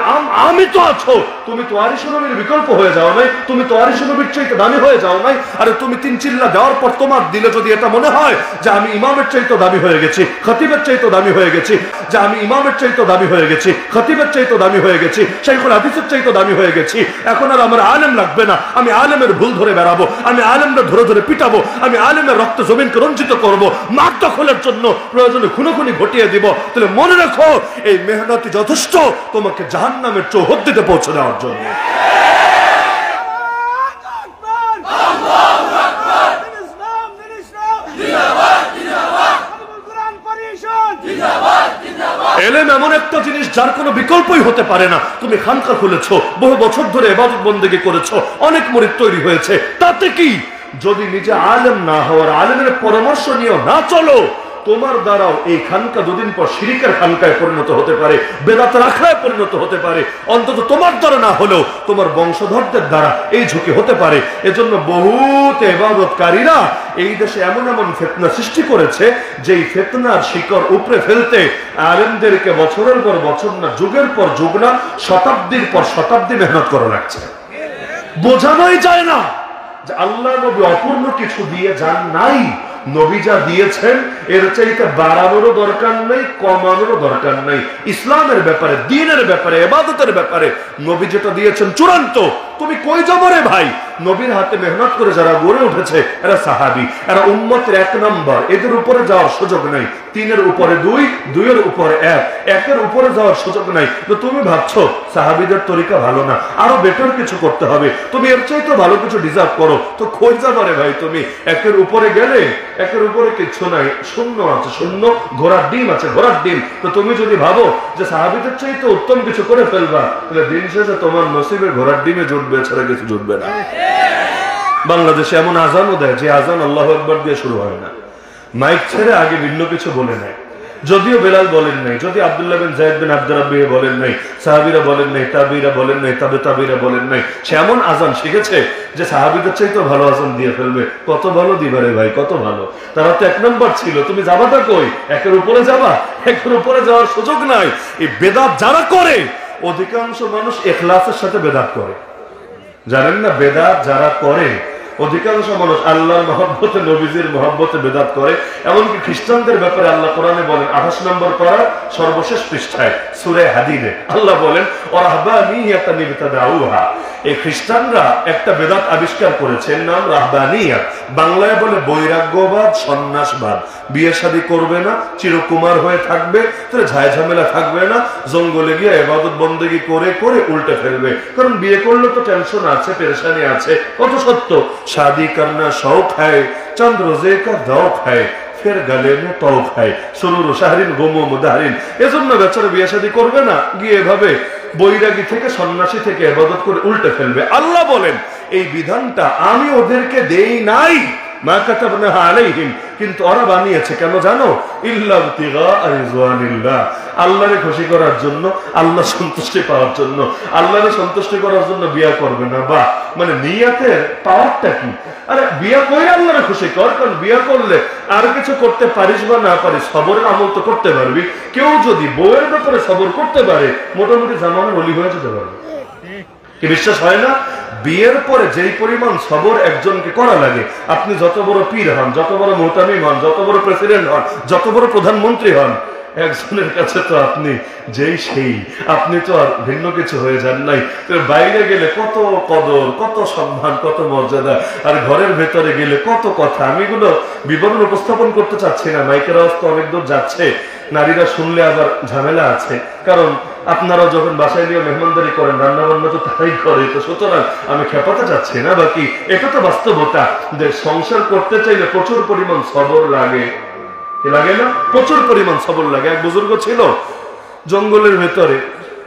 আমি তো আছো, তুমি তো আরিশ নবীর বিকল্প হয়ে যাও নাই, তুমি তো আরিশ নবীর চাইতে দামি হয়ে যাও নাই। আরে তুমি 3 চিল্লা দেওয়ার পর তোমার দিলে যদি এটা মনে হয় যে আমি ইমামের চাইতে দামি হয়ে গেছি, খতিবের চাইতে দামি হয়ে গেছি, যে আমি ইমামের চাইতে দামি হয়ে গেছি, খতিবের চাইতে দামি হয়ে গেছি, শাইখুল হাদিসের চাইতে দামি হয়ে গেছি, এখন আর আমার আলেম লাগবে না, আমি আলেমের ভুল ধরে বেড়াবো, আমি আলেমরা ধরে ধরে পিটাবো, আমি আলেমের রক্ত জমিনকে রঞ্জিত করবো, মাঠ দখলের জন্য প্রয়োজনে খুনোখুনি ঘটিয়ে দিব, তাহলে মনে রাখো এই মেহনতি যথেষ্ট তোমাকে জাহান্নামের চৌহদ্দিতে পৌঁছে দেওয়ার জন্য। এলেম এমন একটা জিনিস যার কোনো বিকল্পই হতে পারে না। তুমি খানকা খুলেছো, বহু বছর ধরে ইবাদত বন্দেগী করেছো, অনেক মুরিদ তৈরি হয়েছে, তাতে কি? যদি নিজে আলেম না হওয়ার, আলেমের পরামর্শ নিয়েও না চলো, তোমার দ্বারাও এই খানকা দুদিন পর শিরিকের খানকায় পরিণত হতে পারে, বেদাতের আখড়ায় পরিণত হতে পারে। অন্তত তোমার দ্বারা না হলেও তোমার বংশধরদের দ্বারা এই ঝুঁকি হতে পারে। এজন্য বহুত ইবাদতকারীরা এই দেশে এমন এমন ফিতনা সৃষ্টি করেছে, যে এই ফিতনার শিকড় উপরে ফেলতে আলেমদেরকে বছরের পর বছর না, যুগের পর যুগ না, শতাব্দীর পর শতাব্দী মেহনত করা লাগছে। বোঝানোই যায় না যে আল্লাহ নবী অপূর্ণ কিছু দিয়ে যান নাই। নবী যা দিয়েছেন এর চাইতে বাড়ানোরও দরকার নেই, কমানোরও দরকার নেই। ইসলামের ব্যাপারে, দ্বীনের ব্যাপারে, ইবাদতের ব্যাপারে নবী যেটা দিয়েছেন চূড়ান্ত। তুমি কই যাবো রে ভাই? নবীর হাতে মেহনত করে যারা গড়ে উঠেছে এরা সাহাবী, এরা উম্মতের 1 নম্বর, এদের উপরে যাওয়ার সুযোগ নাই। 3-এর উপরে 2, 2-এর উপরে 1, 1-এর উপরে যাওয়ার সুযোগ নাই। তো তুমি ভাবছো সাহাবীদের তরিকা ভালো না, আরো বেটার কিছু করতে হবে, তুমি এর চাইতে ভালো কিছু ডিজার্ভ করো, তো কই যাবো রে ভাই? তুমি 1-এর উপরে গেলে 1-এর উপরে কিচ্ছু নাই, শূন্য আছে, শূন্য, ঘোড়ার ডিম আছে, ঘোড়ার ডিম। তো তুমি যদি ভাবো যে সাহাবীদের চাইতে উত্তম কিছু করে ফেলবা, তাহলে দিন শেষে তোমার নসিবে ঘোড়ার ডিমে জুটবে, ছাড়া কিছু জুটবে না। বাংলাদেশে এমন আজানও দেয় যে আজান আল্লাহু আকবার দিয়ে শুরু হয় না, মাইক ছেড়ে আগে ভিন্ন কিছু বলে নেয়। যদিও বেলাল বলেন নাই, যদি আব্দুল্লাহ বিন যায়েদ বিন আব্দুর রাব্বি বলেন নাই, সাহাবীরা বলেন নাই, তাবিরা বলেন নাই, তাবিরা বলেন নাই, সে এমন আজান শিখেছে যে সাহাবীদের চাইতে ভালো আজান দিয়ে ফেলবে। কত ভালো দিবারে ভাই, কত ভালো। তারা তো 1 নম্বর ছিল, তুমি যাবাটা কই? 1-এর উপরে যাবা? 1-এর উপরে যাওয়ার সুযোগ নাই। এই বেদাত যারা করে, অধিকাংশ মানুষ ইখলাসের সাথে বেদাত করে। জানেন না, বেদাত যারা করে অধিকাংশ মানুষ আল্লাহর মহব্বতে, নবীজির মহব্বতে বেদাত করে। এমনকি খ্রিস্টানদের ব্যাপারে আল্লাহ কোরআনে বলেন 28 নম্বর পারা সর্বশেষ পৃষ্ঠায় সূরা হাদীদে আল্লাহ বলেন ওয়ারাহবানিয়াতান ইবতাদাউহা, এই খ্রিস্টানরা একটা বেদাত আবিষ্কার করেছেন, নাম রাহবানিয়াত। বাংলায় বলে বৈরাগ্যবাদ, সন্ন্যাসবাদ। বিয়ে শাদী করবে না, চিরকুমার হয়ে থাকবে, তাহলে ঝায় ঝামেলা থাকবে না, জঙ্গলে গিয়ে ইবাদত বন্দেগী করে করে উল্টে ফেলবে। কারণ বিয়ে করলে তো টেনশন আছে, পেরেশানি আছে। কত সত্য। শাদী করনা শৌক হ্যায়, চন্দ রোজে কা দৌক হ্যায়, ফের গালে মে তৌক হ্যায়, সুরুর শাহরিন গোমো মুদাহরিন। এজন্য বেচারা বিয়ে শাদী করবে না, গিয়ে এভাবে বৈরাগী থেকে সন্ন্যাসী থেকে ইবাদত করে উল্টে ফেলবে। আল্লাহ বলেন এই বিধানটা আমি ওদেরকে দেই নাই, মা কাতাবনাহা আলাইহিম, কিন্তু ওরা বানিয়েছে কেন জানো? ইল্লা ইবতিগা রিজওয়ানিল্লাহ, আল্লাহরে খুশি করার জন্য, আল্লাহ সন্তুষ্টি পাওয়ার জন্য। আল্লাহরে সন্তুষ্টি করার জন্য বিয়া করবে না। বা মানে নিয়াতের পাওয়ারটা কি? আরে বিয়া করে আল্লাহরে খুশি কর, কারণ বিয়া করলে আর কিছু করতে পারিস বা না পারিস, সবরের আমল তো করতে পারবি। কেউ যদি বউয়ের ব্যাপারে সবর করতে পারে, মোটামুটি জামানের ওলি হয়ে যেতে পারবে। কি বিশ্বাস হয় না? বিয়ের পরে যেই পরিমাণ সবর একজনকে করা লাগে, আপনি যত বড় পীর হন, যত বড় মুহতামিম হন, যত বড় প্রেসিডেন্ট হন, যত বড় প্রধানমন্ত্রী হন, একজনের কাছে তো আপনি যেই সেই, আপনি তো আর ভিন্ন কিছু হয়ে যান নাই। বাইরে গেলে কত কদর, কত সম্মান, কত মর্যাদা, আর ঘরের ভেতরে গেলে কত কথা। আমি এগুলো বিবরণ উপস্থাপন করতে চাচ্ছি না, মাইকের আওয়াজ তো অনেক দূর যাচ্ছে, নারীরা শুনলে আবার ঝামেলা আছে। কারণ আপনারা যখন বাসায় নিয়ে মেহমানদারি করেন, রান্না বান্না তো তারাই করে, তো সুতরাং আমি খেপাতে চাচ্ছি না। বাকি এটা তো বাস্তবতা যে সংসার করতে চাইলে প্রচুর পরিমাণ সবর লাগে। কি লাগে না? প্রচুর পরিমাণ সবর লাগে। এক বুজুর্গ ছিল জঙ্গলের ভেতরে,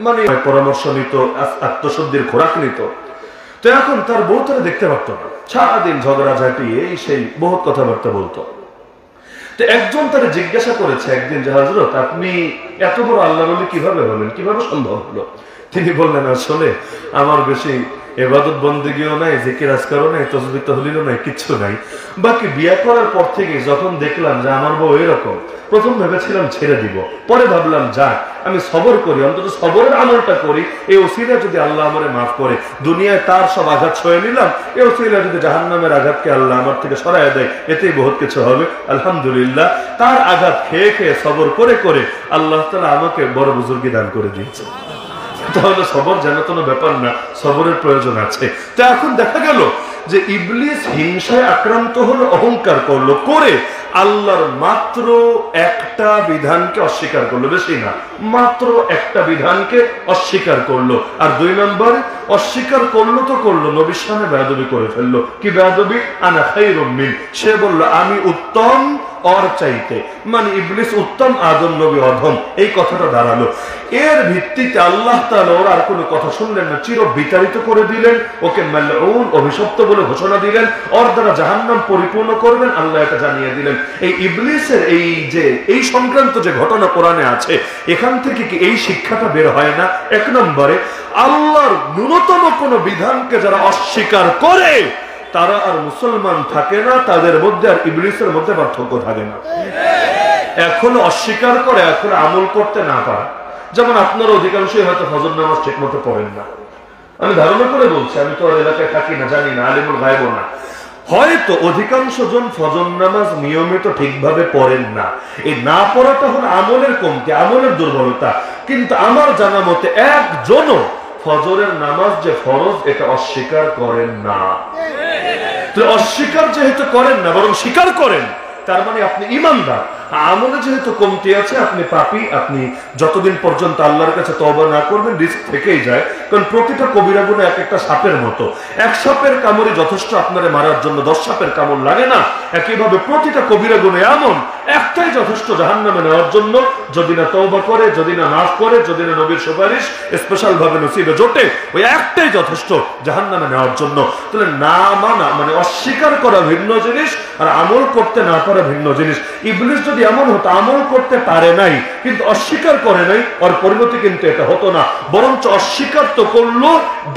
মানে পরামর্শ নিত, আত্মশুদ্ধির খোরাক নিত। তো এখন তার বউ তারা দেখতে পারতো না, সারাদিন ঝগড়াঝাটি এই সেই বহুত কথাবার্তা বলতো। তো একজন তারা জিজ্ঞাসা করেছে একদিন যে হযরত, আপনি এত বড় আল্লাহর ওলি কিভাবে হলেন, কিভাবে সম্ভব হলো? তিনি বললেন, আসলে আমার বেশি ইবাদত বন্দেগীও নাই, জিকির আজকারও নাই, তাসবিহ তাহলিলও নাই, কিচ্ছু নাই। বাকি বিয়ে করার পর থেকে যখন দেখলাম যে আমার বউ এরকম, প্রথম ভেবেছিলাম ছেড়ে দিব, পরে ভাবলাম যাক আমি সবর করি, অন্তত সবরের আমলটা করি, এই ওসিলা যদি আল্লাহ আমারে মাফ করে, দুনিয়ায় তার সব আঘাত সয়ে নিলাম, এই ওসিলা যদি জাহান্নামের আঘাতকে আল্লাহ আমার থেকে সরায় দেয়, এতেই বহুত কিছু হবে। আলহামদুলিল্লাহ, তার আঘাত খেয়ে খেয়ে সবর করে করে আল্লাহ তাআলা আমাকে বড় বুজুর্গি দান করে দিয়েছে। তাহলে সবর যেন কোনো ব্যাপার না, সবরের প্রয়োজন আছে। তো এখন দেখা গেল যে ইবলিস হিংসায় আক্রান্ত হলো, অহংকার করলো, করে আল্লাহর মাত্র একটা বিধানকে অস্বীকার করলো, বেশি না, মাত্র একটা বিধানকে অস্বীকার করলো। আর 2 নম্বরে অস্বীকার করলো তো করলো, নবীর সামনে বেয়াদবি করে ফেললো। কি বেয়াদবি? আনা খায়রুম মিন, সে বলল আমি উত্তম ওর চাইতে, মানে ইবলিস উত্তম, আদম নবী অধম, এই কথাটা দাঁড়ালো। এর ভিত্তিতে আল্লাহ তাআলা ওর আর কোনো কথা শুনলেন না, চির বিতাড়িত করে দিলেন, ওকে মালউন, অভিশপ্ত বলে ঘোষণা দিলেন, ওর দ্বারা জাহান্নাম পরিপূর্ণ করবেন, আল্লাহ এটা জানিয়ে দিলেন। এই ইবলিসের এই সংক্রান্ত যে ঘটনা কোরআনে আছে, এখান থেকে কি এই শিক্ষাটা বের হয় না? 1 নম্বরে আল্লাহর ন্যূনতম কোনো বিধানকে যারা অস্বীকার করে তারা আর মুসলমান থাকে না, তাদের মধ্যে আর ইবলিসের মধ্যে পার্থক্য থাকে না। এখন অস্বীকার করে, এখন আমল করতে না পারে। যেমন আপনার অধিকাংশই হয়তো ফজর নামাজ ঠিক মতো পড়েন না, আমি ধারণা করে বলছি, আমি তো এলাকায় থাকি না, জানি না, আলিমুল গায়ব না। হয়তো অধিকাংশ জন ফজর নামাজ নিয়মিত ঠিকভাবে পড়েন না। এই না পড়াটা হলো আমলের কমতি, আমলের দুর্বলতা। কিন্তু আমার জানা মতে একজনও ফজরের নামাজ যে ফরজ এটা অস্বীকার করেন না। তো অস্বীকার যেহেতু করেন না, বরং স্বীকার করেন, তার মানে আপনি ঈমানদার। আমলে যেহেতু কমতি আছে, আপনি পাপী, আপনি যতদিন পর্যন্ত আল্লাহর কাছে তওবা না করবেন রিস্ক থেকেই যায়। কারণ প্রতিটা কবিরা গুনাহ এক একটা সাপের মতো, এক সাপের কামড়ই যথেষ্ট আপনারে মারার জন্য, 10 সাপের কামড় লাগে না। একইভাবে প্রতিটা কবিরা গুনাহ এমন একটাই যথেষ্ট জাহান্নামে নেওয়ার জন্য, যদি না তওবা করে, যদি না মাফ করে, যদি না নবীর সুপারিশ স্পেশাল ভাবে নসিবে জোটে, ওই একটাই যথেষ্ট জাহান্নামে নেওয়ার জন্য। তাহলে না মানা মানে অস্বীকার করা ভিন্ন জিনিস, আর আমল করতে না পারা ভিন্ন জিনিস। ইবলিস যদি এমন হতো আমল করতে পারে নাই কিন্তু অস্বীকার করে নাই, ওর পরিণতি কিন্তু এটা হতো না, বরঞ্চ অস্বীকার তো করলো,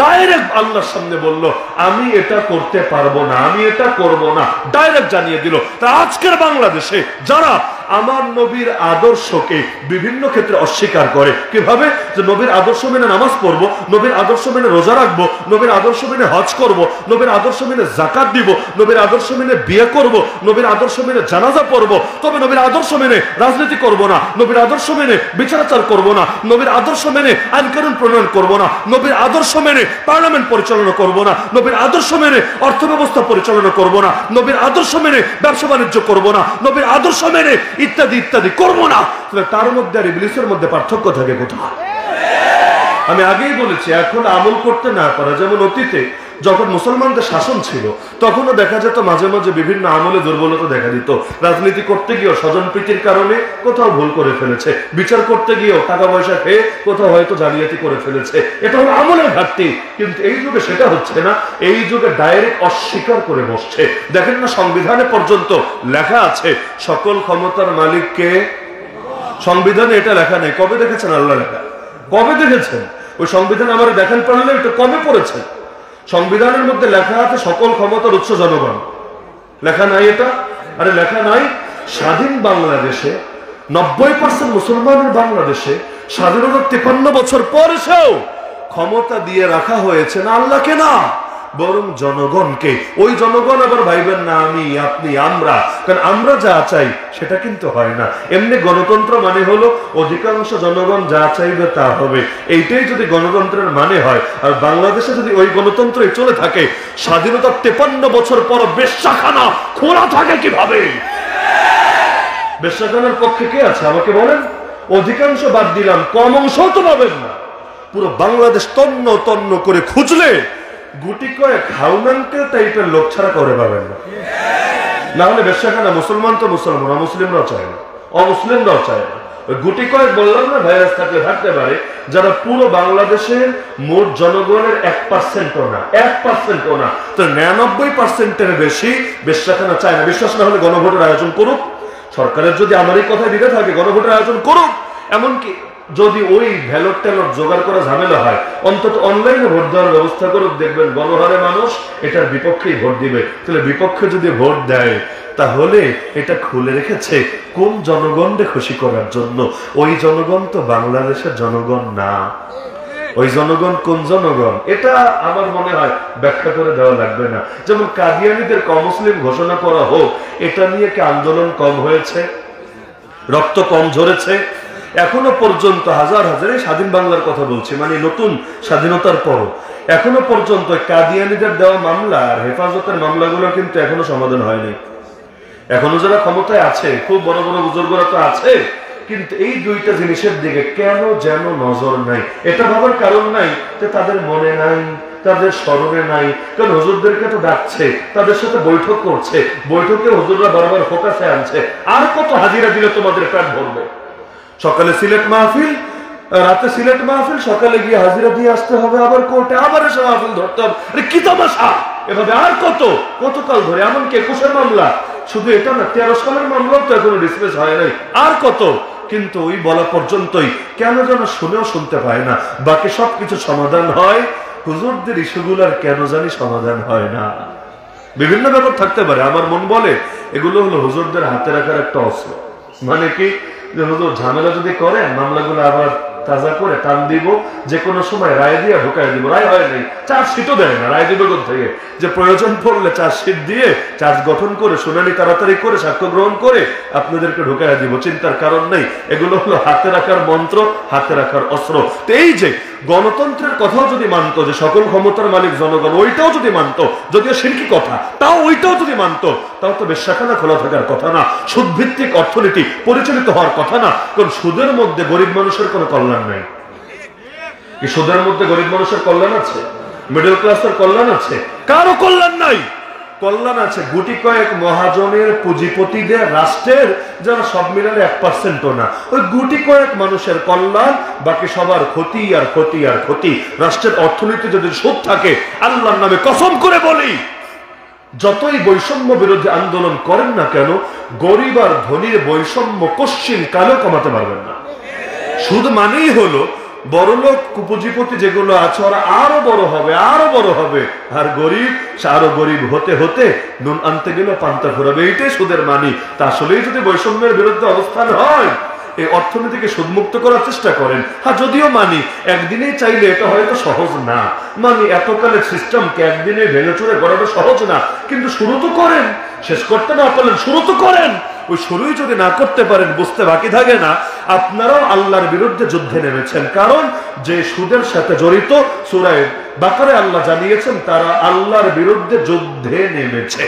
ডাইরেক্ট আল্লাহর সামনে বলল আমি এটা করতে পারবো না, আমি এটা করব না, ডাইরেক্ট জানিয়ে দিল। তা আজকের বাংলাদেশে যারা আমার নবীর আদর্শকে বিভিন্ন ক্ষেত্রে অস্বীকার করে। কিভাবে? যে নবীর আদর্শ মেনে নামাজ পড়বো, নবীর আদর্শ মেনে রোজা রাখবো, নবীর আদর্শ মেনে হজ করব, নবীর আদর্শ মেনে যাকাত দিব, নবীর আদর্শ মেনে বিয়ে করব, নবীর আদর্শ মেনে জানাজা পড়ব, তবে নবীর আদর্শ মেনে রাজনীতি করব না, নবীর আদর্শ মেনে বিচারাচার করব না, নবীর আদর্শ মেনে আইন কানুন প্রণয়ন করব না, নবীর আদর্শ মেনে পার্লামেন্ট পরিচালনা করব না, নবীর আদর্শ মেনে অর্থ ব্যবস্থা পরিচালনা করব না, নবীর আদর্শ মেনে ব্যবসা বাণিজ্য করব না, নবীর আদর্শ মেনে ইত্যাদি ইত্যাদি করব না। তার মধ্যে আর ইবলিসের মধ্যে পার্থক্য থাকে কোথায়? আমি আগেই বলেছি, এখন আমল করতে না পারা, যেমন অতীতে যখন মুসলমানদের শাসন ছিল তখনও দেখা যেত মাঝে মাঝে বিভিন্ন আমলে দুর্বলতা দেখা দিত। রাজনীতি করতে গিয়েও স্বজন প্রীতির কারণে কোথাও ভুল করে ফেলেছে, বিচার করতে গিয়েও টাকা পয়সা খেয়ে কোথাও হয়তো জালিয়াতি করে ফেলেছে, এটা হলো আমলের ঘাটতি। কিন্তু এই যুগে সেটা হচ্ছে না, এই যুগে ডাইরেক্ট অস্বীকার করে বসছে। দেখেন না, সংবিধানে পর্যন্ত লেখা আছে সকল ক্ষমতার মালিককে। সংবিধানে এটা লেখা নেই। কবে দেখেছেন আল্লাহ লেখা? কবে দেখেছেন? ওই সংবিধান আমার দেখান পারলে এটা কবে পড়েছেন? সংবিধানের মধ্যে লেখা আছে সকল ক্ষমতার উৎস জনগণ। লেখা নাই এটা? আরে লেখা নাই। স্বাধীন বাংলাদেশে 90% মুসলমানের বাংলাদেশে স্বাধীনতা 53 বছর পর এসেও ক্ষমতা দিয়ে রাখা হয়েছে না আল্লাহকে, না বরং জনগণকে। ওই জনগণ আবার ভাইবেন না আমি, আপনি, আমরা, কারণ আমরা যা চাই সেটা কিন্তু হয় না। এমনি গণতন্ত্র মানে হলো অধিকাংশ জনগণ যা চাইবে তা হবে, এইটাই যদি গণতন্ত্রের মানে হয়। আর বাংলাদেশে যদি ওই গণতন্ত্রই চলে থাকে, স্বাধীনতার 53 বছর পর বেশ্যাখানা খোলা থাকে কিভাবে? বেশ্যাখানার পক্ষে কে আছে আমাকে বলেন? অধিকাংশ বাদ দিলাম, কম অংশও তো পাবেন না। পুরো বাংলাদেশ তন্ন তন্ন করে খুঁজলে গুটি কয়েক হাউনান্তে টাইপের লোক ছাড়া করে পাবেন না। না হলে বেশ্যাখানা মুসলমান তো মুসলমান, অমুসলিমরাও চায় না, অমুসলিমরাও চায় না। গুটি কয়েক বললাম না, ভাইরাস থাকলে থাকতে পারে, যারা পুরো বাংলাদেশের মোট জনগণের 1%ও না, 1%ও না, তো 99%-এর বেশি বেশ্যাখানা চায় না। বিশ্বাস না হলে গণভোটের আয়োজন করুক। সরকারের যদি আমার এই কথায় দিতে থাকে, গণভোটের আয়োজন করুক। এমনকি যদি ওই ভ্যালট ট্যালট জোগাড় করা ঝামেলা হয়, অন্তত অনলাইনে ভোট দেওয়ার ব্যবস্থা করুক, দেখবেন গণহারে মানুষ এটার বিপক্ষেই ভোট দিবে। তাহলে বিপক্ষে যদি ভোট দেয়, তাহলে এটা খুলে রেখেছে কোন জনগণকে খুশি করার জন্য। ওই জনগণ তো বাংলাদেশের জনগণ না। ওই জনগণ কোন জনগণ, এটা আমার মনে হয় ব্যাখ্যা করে দেওয়া লাগবে না। যেমন কাদিয়ানীদের অমুসলিম ঘোষণা করা হোক, এটা নিয়ে কি আন্দোলন কম হয়েছে? রক্ত কম ঝরেছে? এখনো পর্যন্ত হাজার হাজার, স্বাধীন বাংলার কথা বলছি, মানে নতুন স্বাধীনতার পরও এখনো পর্যন্ত কাদিয়ানীদের দেওয়া মামলা আর হেফাজতের মামলাগুলো কিন্তু এখনো সমাধান হয়নি। এখনো যারা ক্ষমতায় আছে, খুব বড় বড় বুজুর্গরা তো আছে, কিন্তু এই দুইটা জিনিসের দিকে কেন যেন নজর নাই। এটা ভাবার কারণ নাই যে তাদের মনে নাই, তাদের স্মরণে নাই। কারণ হুজুরদেরকে তো ডাকছে, তাদের সাথে বৈঠক করছে, বৈঠকে হুজুররা বারবার ফোকাসে আনছে। আর কত হাজিরা দিলে তোমাদের পেট ভরবে? সকালে সিলেট মাহফিল, রাতে সিলেট মাহফিল, সকালে গিয়ে হাজিরা দিয়ে আসতে হবে, আবার কোর্টে আবার এসে মাহফিল ধরতে হবে। কি তামাশা! এভাবে আর কতকাল ধরে? এমনকি 21-এর মামলা, শুধু এটা না, 13 সালের মামলাও তো এখনো ডিসমিস হয় নাই। আর কত! কিন্তু ওই বলা পর্যন্তই কেন যেন শুনেও শুনতে পায় না। বাকি সবকিছু সমাধান হয়, হুজুরদের ইস্যুগুলার কেন জানি সমাধান হয় না। বিভিন্ন ব্যাপার থাকতে পারে, আমার মন বলে এগুলো হলো হুজুরদের হাতে রাখার একটা অস্ত্র। মানে কি, যে হুজুর ঝামেলা যদি করেন, মামলাগুলো আবার তাজা করে টান দিব, যে কোনো সময় রায় দিয়ে ঢুকাই দিব। রায় হয় নাই, চার্জশিটও দেয় না, রায় দিবে কোথা থেকে? যে প্রয়োজন পড়লে চার্জশিট দিয়ে চার্জ গঠন করে শুনানি তাড়াতাড়ি করে সাক্ষ্য গ্রহণ করে আপনাদেরকে ঢুকাই দিব। চিন্তার কারণ নেই। এগুলো হলো হাতে রাখার মন্ত্র, হাতে রাখার অস্ত্র। তো এই যে গণতন্ত্রের কথাও যদি মানতো, যে সকল ক্ষমতার মালিক জনগণ, ওইটাও যদি মানতো, যদিও শিরকি কথা, তাও ওইটাও যদি মানতো, তাও তো বেশ্যাখানা খোলা থাকার কথা না, সুদভিত্তিক অর্থনীতি পরিচালিত হওয়ার কথা না। কারণ সুদের মধ্যে গরিব মানুষের কোনো কল্যাণ নাই। এই সুদের মধ্যে গরিব মানুষের কল্যাণ আছে? মিডল ক্লাসের কল্যাণ আছে? কারো কল্যাণ নাই। কল্যাণ আছে গুটি কয়েক মহাজনের, পুঁজিপতিদের, রাষ্ট্রের, যারা সব মিলালে 1%ও না। ওই গুটি কয়েক মানুষের কল্যাণ, বাকি সবার ক্ষতি আর ক্ষতি আর ক্ষতি। রাষ্ট্রের অর্থনীতি যদি সুদ থাকে, আল্লাহর নামে কসম করে বলি, যতই বৈষম্য বিরোধী আন্দোলন করেন না কেন, গরিব আর ধনীর বৈষম্য কশ্চিন কালেও কমাতে পারবেন না। সুদ মানেই হলো বড়লোক কুপুজিপতি যেগুলো আছে ওরা আরো বড় হবে, আরো বড় হবে, আর গরিব সে আরো গরিব হতে হতে নুন আনতে গেলে পান্তা ঘোরাবে। এইটাই সুদের মানি। তা আসলেই যদি বৈষম্যের বিরুদ্ধে অবস্থান হয়, এই অর্থনীতিকে সুদমুক্ত করার চেষ্টা করেন। হ্যাঁ, যদিও মানি একদিনেই চাইলে এটা হয়তো সহজ না, মানি এতকালের সিস্টেমকে একদিনে ভেঙে চুরে করাটা সহজ না, কিন্তু শুরু তো করেন। শেষ করতে না পারলেন, শুরু তো করেন। ওই শুরুই যদি না করতে পারেন, বুঝতে বাকি থাকে না আপনারাও আল্লাহর বিরুদ্ধে যুদ্ধে নেমেছেন। কারণ যে সুদের সাথে জড়িত, সূরা বাকারায় আল্লাহ জানিয়েছেন তারা আল্লাহর বিরুদ্ধে যুদ্ধে নেমেছে।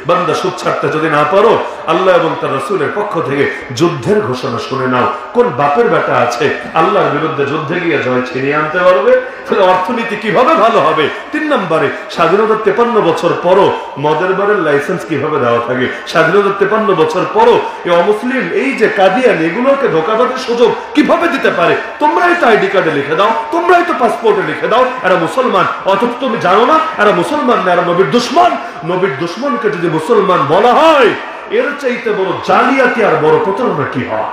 বান্দা, সুদ ছাড়তে যদি না পারো, আল্লাহ এবং তার রাসূলের পক্ষ থেকে যুদ্ধের ঘোষণা শুনে নাও। কোন বাপের বেটা আছে আল্লাহর বিরুদ্ধে যুদ্ধে গিয়ে জয় ছিনিয়ে আনতে পারবে? তাহলে অর্থনীতি কিভাবে ভালো হবে? 3 নম্বরে, স্বাধীনতার 53 বছর পরও মদের বারের লাইসেন্স কিভাবে দেওয়া থাকে? স্বাধীনতার 53 বছর পরও এই অমুসলিম, এই যে কাদিয়ান, এগুলোকে ধোঁকাবাজির সুযোগ কিভাবে দিতে পারে? তোমরাই তো আইডি কার্ডে লিখে দাও, তোমরাই তো পাসপোর্টে লিখে দাও এরা মুসলমান, অথচ তুমি জানো না এরা মুসলমান না, এরা নবীর দুশমন। নবীর দুশমনকে যদি মুসলমান বলা হয়, এর চাইতে বড় জালিয়াতি আর বড় প্রতারণা কি হয়?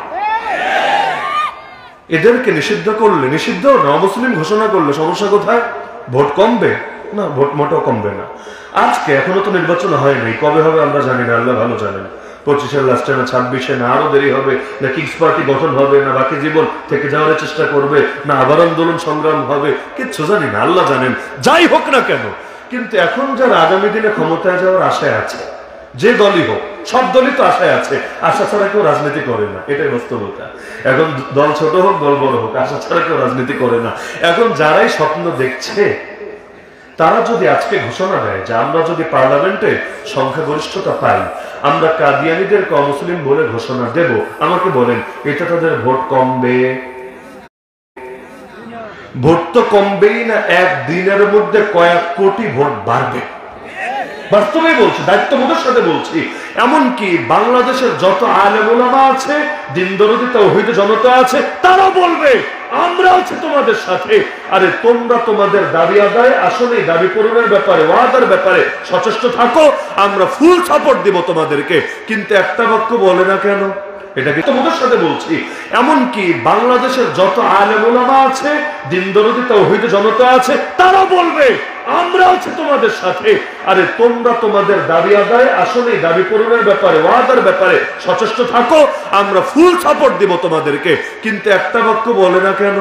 এদেরকে নিষিদ্ধ করলে, নিষিদ্ধ না মুসলিম ঘোষণা করলে সমস্যা কোথায়? ভোট কমবে না? ভোট মোটেও কমবে না। আজকে এখনো তো নির্বাচন হয়নি, কবে হবে আমরা জানি না, আল্লাহ ভালো জানেন। 25-এর লাস্টে না 26-এ, না আরো দেরি হবে, না কিংস পার্টি গঠন হবে, না বাকি জীবন থেকে যাওয়ার চেষ্টা করবে, না আবার আন্দোলন সংগ্রাম হবে, কিচ্ছু জানি না, আল্লাহ জানেন। যাই হোক না কেন, কিন্তু এখন যারা আগামী দিনে ক্ষমতায় যাওয়ার আশায় আছে, যে দলই হোক, সব দলই তো আশায় আছে। আশা ছাড়া কেউ রাজনীতি করে না, এটাই বাস্তবতা। এখন দল ছোট হোক দল বড় হোক, আশা ছাড়া কেউ রাজনীতি করে না। এখন যারাই স্বপ্ন দেখছে, তারা যদি আজকে ঘোষণা দেয় যে আমরা যদি পার্লামেন্টে সংখ্যাগরিষ্ঠতা পাই, আমরা কাদিয়ানীদেরকে অমুসলিম বলে ঘোষণা দেব, আমাকে বলেন এটা তাদের ভোট কমবে? ভোট তো কমবেই না, একদিনের মধ্যে কয়েক কোটি ভোট বাড়বে। বাস্তবে বলছি, দায়িত্ববোধের সাথে বলছি। এমনকি বাংলাদেশের যত আলেম ওলামা আছে, দিন দরদি তাওহীদ জনতা আছে, তারা বলবে আমরা আছি তোমাদের সাথে। আরে তোমরা তোমাদের দাবি আদায়, আসলে দাবি পূরণের ব্যাপারে, ওয়াদার ব্যাপারে সচেষ্ট থাকো, আমরা ফুল সাপোর্ট দিব তোমাদেরকে। কিন্তু একটা বাক্য বলে না কেন? এটাকে তোমাদের সাথে বলছি। এমনকি বাংলাদেশের যত আলেম ওলামা আছে, দিন দরদি তাওহীদ জনতা আছে, তারা বলবে আমরা আছি তোমাদের সাথে। আরে তোমরা তোমাদের দাবি আদায়, আসলে দাবি পূরণের ব্যাপারে, ওয়াদার ব্যাপারে সচেষ্ট থাকো, আমরা ফুল সাপোর্ট দিব তোমাদেরকে। কিন্তু একটা বাক্য বলে না কেন?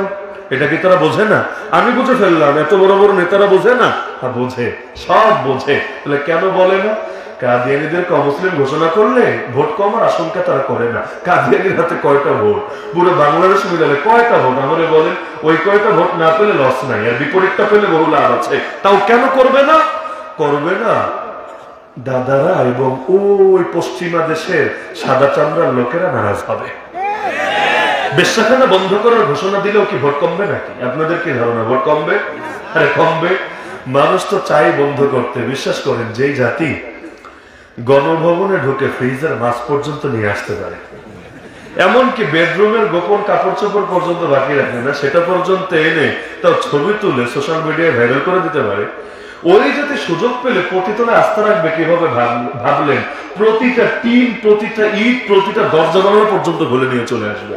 এটা কি তারা বোঝে না? আমি বুঝে ফেললাম, এত বড় বড় নেতারা বোঝে না? হ্যাঁ বোঝে, সব বোঝে। তাহলে কেন বলে না? কাদিয়ানীদেরকে অমুসলিম ঘোষণা করলে ভোট কমার আশঙ্কা তারা করে না। কাদিয়ানীর হাতে কয়টা ভোট? পুরো বাংলাদেশ মিলালে কয়টা ভোট? আমারে বলেন। ওই কয়টা ভোট না পেলে লস নাই, আর বিপরীতটা পেলে বহু লাভ আছে। তাও কেন করবে না? করবে না দাদারা এবং ওই পশ্চিমা দেশের সাদা চামড়ার লোকেরা নারাজ হবে। বেশ্যাখানা বন্ধ করার ঘোষণা দিলেও কি ভোট কমবে নাকি? আপনাদের কি ধারণা ভোট কমবে? আরে কমবে। মানুষ তো চাই বন্ধ করতে। বিশ্বাস করেন, যেই জাতি গণভবনে ঢুকে ফ্রিজের মাছ পর্যন্ত নিয়ে আসতে পারে, এমনকি বেডরুমের গোপন কাপড় চোপড় পর্যন্ত বাকি রাখে না, সেটা পর্যন্ত এনে তাও ছবি তুলে সোশ্যাল মিডিয়ায় ভাইরাল করে দিতে পারে, ওই যাতে সুযোগ পেলে প্রতিতলে আস্থা রাখবে কিভাবে ভাবলেন? প্রতিটা টিন, প্রতিটা ইট, প্রতিটা দরজা জানালা পর্যন্ত খুলে নিয়ে চলে আসবে।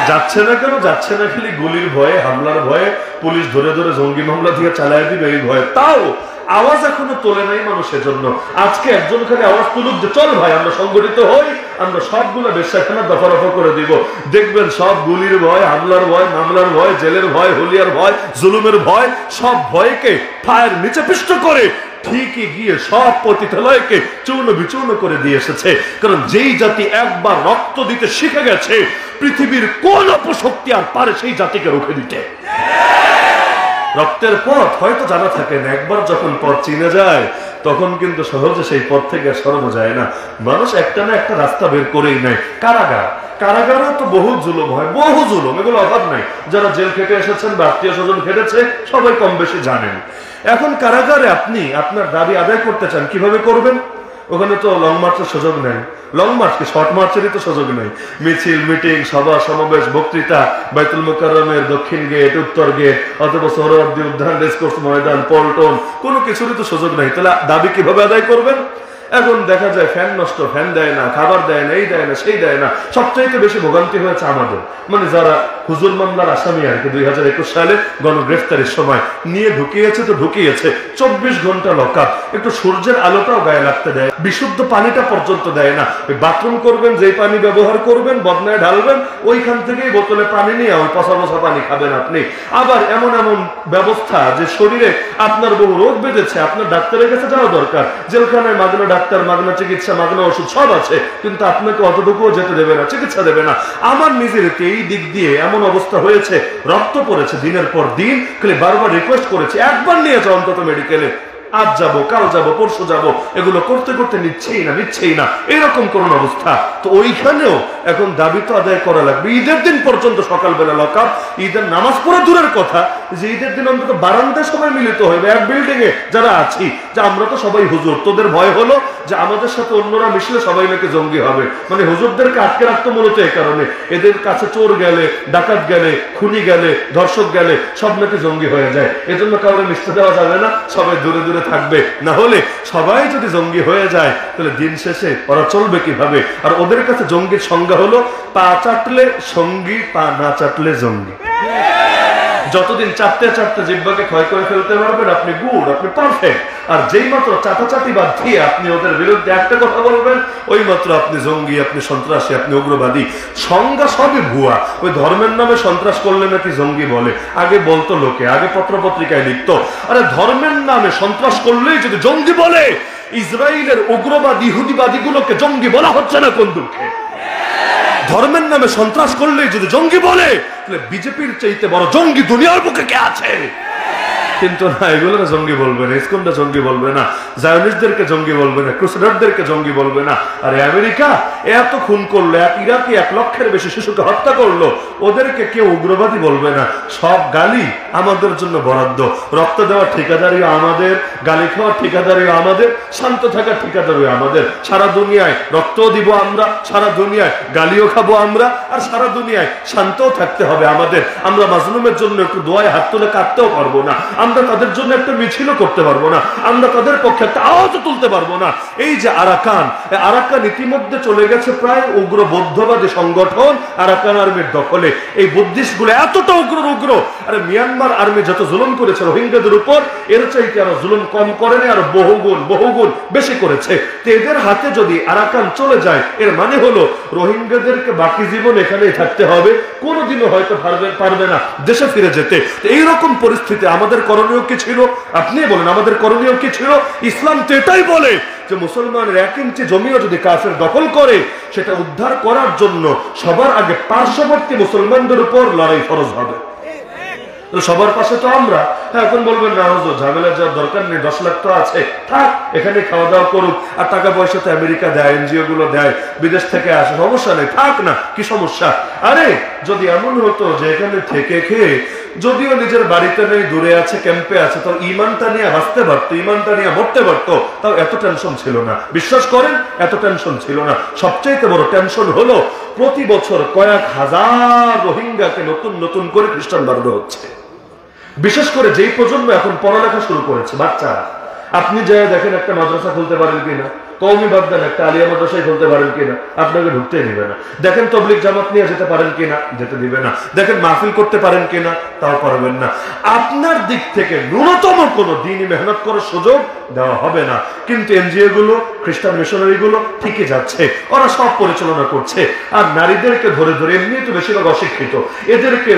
যাচ্ছে না কেন? যাচ্ছে না খালি গুলির ভয়ে, হামলার ভয়ে, পুলিশ ধরে ধরে জঙ্গি মামলা দিয়ে চালায় দিবে এই ভয়ে। তাও আওয়াজ এখনো তোলে নাই মানুষের জন্য। আজকে একজন খালি আওয়াজ তুলুক যে চল ভাই আমরা সংগঠিত হই, আমরা সবগুলো বেশ্যাখানা দফা রফা করে দিব। দেখবেন সব গুলির ভয়, হামলার ভয়, মামলার ভয়, জেলের ভয়, হুলিয়ার ভয়, জুলুমের ভয়, সব ভয়কে ফায়ের নিচে পিষ্ট করে ঠিকই গিয়ে সব পতিতালয়কে চূর্ণ বিচূর্ণ করে দিয়ে এসেছে। কারণ যেই জাতি একবার রক্ত দিতে শিখে গেছে, পৃথিবীর কোন অপশক্তি আর পারে সেই জাতিকে রুখে দিতে। রক্তের পথ হয়তো জানা থাকে না, একবার যখন পথ চিনে যায় তখন কিন্তু সহজে সেই পথ থেকে সরানো যায় না। মানুষ একটা না একটা রাস্তা বের করেই নেয়। কারাগার, কারাগারে তো বহু জুলুম হয়, বহু জুলুম, এগুলো অভাব নাই। যারা জেল খেটে এসেছেন বা আত্মীয় স্বজন খেটেছে সবাই কম বেশি জানেন। এখন কারাগারে আপনি আপনার দাবি আদায় করতে চান, কিভাবে করবেন? ওখানে তো লং মার্চের সুযোগ নেই। লং মার্চ কি, শর্ট মার্চেরই তো সুযোগ নেই। মিছিল, মিটিং, সভা সমাবেশ, বক্তৃতা, বাইতুল মুকাররমের দক্ষিণ গেট, উত্তর গেট, অথবা সোহরাওয়ার্দী উদ্যান, রেসকোর্স ময়দান, পল্টন, কোনো কিছুরই তো সুযোগ নেই। তাহলে দাবি কিভাবে আদায় করবেন? এখন দেখা যায় ফ্যান নষ্ট, ফ্যান দেয় না, খাবার দেয় না, এই দেয় না, সেই দেয় না। সবচাইতে বেশি ভোগান্তি হয়েছে আমাদের, মানে যারা হুজুর মামলার আসামি আর কি 2021 সালে গণগ্রেফতারির সময় নিয়ে ঢুকিয়েছে তো ঢুকিয়েছে, 24 ঘন্টা লকআপ, একটু সূর্যের আলোটাও গায়ে লাগতে দেয়, বিশুদ্ধ পানিটা পর্যন্ত দেয় না। ওই বাথরুম করবেন, যেই পানি ব্যবহার করবেন বদনায় ঢালবেন, ওইখান থেকেই বোতলে পানি নিয়ে ওই পচা পচা পানি খাবেন আপনি। আবার এমন এমন ব্যবস্থা যে শরীরে আপনার বহু রোগ বেঁধেছে, আপনার ডাক্তারের কাছে যাওয়া দরকার, জেলখানায় মাগনা ডাক্তার, মাগনা চিকিৎসা, মাগনা ওষুধ সব আছে, কিন্তু আপনাকে অতটুকুও যেতে দেবে না, চিকিৎসা দেবে না। আমার নিজের এই দিক দিয়ে এমন অবস্থা হয়েছে, রক্ত পড়েছে দিনের পর দিন, খালি বারবার রিকোয়েস্ট করেছি একবার নিয়ে যাও অন্তত মেডিকেলে, আজ যাবো, কাল যাবো, পরশু যাবো, এগুলো করতে করতে নিচ্ছেই না এরকম কোন অবস্থা। তো ওইখানেও এখন দাবি তো আদায় করা লাগবে। ঈদের দিন পর্যন্ত সকালবেলা লকআপ, ঈদের নামাজ পড়া দূরের কথা, যে ঈদের দিন অন্তত বারান্দায় সবাই মিলিত হইবে এক বিল্ডিং এ যারা আছি, যে আমরা তো সবাই হুজুর, তোদের ভয় হলো যে আমাদের সাথে অন্যরা মিশলে সবাই নাকি জঙ্গি হবে, মানে হুজুরদেরকে আটকে রাখতো মূলত এই কারণে, এদের কাছে চোর গেলে, ডাকাত গেলে, খুনি গেলে, ধর্ষক গেলে সব নাকি জঙ্গি হয়ে যায়, এজন্য কাউকে মিশতে দেওয়া যাবে না, সবাই দূরে দূরে থাকবে। না হলে সবাই যদি জঙ্গি হয়ে যায় তাহলে দিন শেষে ওরা চলবে কিভাবে? আর ওদের কাছে জঙ্গির সংজ্ঞা হলো পা চাটলে সঙ্গী, পা না চাটলে জঙ্গি। যতদিন চাটতে চাটতে জিহ্বাকে ক্ষয় করে ফেলতে পারবেন আপনি গুড, আপনি পারফেক্ট। আর যেই মাত্র চাটাচাটি বাদ দিয়ে আপনি ওদের বিরুদ্ধে একটা কথা বলবেন, ওই মাত্র আপনি জঙ্গি, আপনি সন্ত্রাসী, আপনি উগ্রবাদী। সংজ্ঞা সবই ভুয়া। ওই ধর্মের নামে সন্ত্রাস করলে নাকি জঙ্গি বলে, আগে বলতো লোকে, আগে পত্রপত্রিকায় লিখতো। আরে ধর্মের নামে সন্ত্রাস করলেই যদি জঙ্গি বলে, ইসরায়েলের উগ্রবাদী ইহুদিবাদীগুলোকে জঙ্গি বলা হচ্ছে না কোন দুঃখে? ধর্মের নামে সন্ত্রাস করলেই যদি জঙ্গি বলে, তাহলে বিজেপির চাইতে বড় জঙ্গি দুনিয়ার বুকে কে আছে? কিন্তু না, এগুলো জঙ্গি বলবে না, ইসকনটা জঙ্গি বলবে না, জায়নিস্টদেরকে জঙ্গি বলবে না, ক্রুসেডারদেরকে জঙ্গি বলবে না। আর আমেরিকা এত খুন করলো, ইরাকে 1 লক্ষের বেশি শিশুকে হত্যা করলো, ওদেরকে কেউ উগ্রবাদী বলবে না। সব গালি আমাদের জন্য বরাদ্দ। রক্ত দেওয়ার ঠিকাদারিও আমাদের, গালি খাওয়ার ঠিকাদারিও আমাদের, শান্ত থাকার ঠিকাদারিও আমাদের। সারা দুনিয়ায় রক্তও দিব আমরা, সারা দুনিয়ায় গালিও খাবো আমরা, আর সারা দুনিয়ায় শান্তও থাকতে হবে আমাদের। আমরা মাজলুমের জন্য একটু দোয়ায় হাত তুলে কাটতেও পারবো না, আমরা তাদের জন্য একটা মিছিলও করতে পারবো না, আমরা তাদের পক্ষে একটা আওয়াজও তুলতে পারবো না। এই যে আরাকান, আরাকান ইতিমধ্যে চলে গেছে প্রায় উগ্র বৌদ্ধবাদী সংগঠন আরাকান আর্মির দখলে। এই বুদ্ধিস্ট গুলো এতটা উগ্র, আরে মিয়ানমার আর্মি যত জুলুম করেছে রোহিঙ্গাদের উপর, এর চাইতে আরো জুলুম কম করেনি, আরো বহুগুণ বেশি করেছে। তো এদের হাতে যদি আরাকান চলে যায়, এর মানে হলো রোহিঙ্গাদেরকে বাকি জীবন এখানেই থাকতে হবে, কোনোদিনও হয়তো পারবে না দেশে ফিরে যেতে। এইরকম পরিস্থিতি আমাদের করণীয় কি ছিল? আপনি বলেন আমাদের করণীয় কি ছিল? ইসলাম তো এটাই বলে যে মুসলমানের 1 ইঞ্চি জমিও যদি কাফের দখল করে, সেটা উদ্ধার করার জন্য সবার আগে পার্শ্ববর্তী মুসলমানদের উপর লড়াই ফরজ হবে। সবার পাশে তো আমরা। হ্যাঁ, এখন বলবেন না হুজুর ঝামেলা যাওয়ার দরকার নেই, 10 লাখ তো আছে, থাক এখানে খাওয়া দাওয়া করুক, আর টাকা পয়সা তো আমেরিকা দেয়, এনজিও গুলো দেয়, বিদেশ থেকে আসে, সমস্যা নেই, থাক না, কি সমস্যা? আরে যদি এমন হতো যে এখানে থেকে খেয়ে যদিও নিজের বাড়িতে নেই, দূরে আছে, ক্যাম্পে আছে, তো ইমানটা নিয়ে বাঁচতে পারতো, ইমানটা নিয়ে মরতে পারতো, তাও এত টেনশন ছিল না। বিশ্বাস করেন, এত টেনশন ছিল না। সবচেয়ে বড় টেনশন হলো প্রতি বছর কয়েক হাজার রোহিঙ্গাকে নতুন করে খ্রিস্টান বানানো হচ্ছে। বিশেষ করে যেই প্রজন্ম এখন পড়ালেখা শুরু করেছে, বাচ্চারা, আপনি যা দেখেন একটা মাদ্রাসা খুলতে পারেন কিনা, কওমি বাদ দেন একটা আলিয়া মাদ্রাসায় খুলতে পারেন কিনা, আপনাকে ঢুকতেই দিবে না। দেখেন তবলিগ জামাত নিয়ে যেতে পারেন কিনা, যেতে দিবে না। দেখেন মাহফিল করতে পারেন কিনা, তাও পারবেন না। আপনার দিক থেকে ন্যূনতম কোনো দিনই মেহনত করার সুযোগ দেওয়া হবে না। কিন্তু এনজিও গুলো, খ্রিস্টান মিশনারি গুলো ঠিকই যাচ্ছে, ওরা সব পরিচালনা করছে। আর নারীদেরকে ধরে এমনি তো বেশিরভাগ অশিক্ষিত, এদেরকে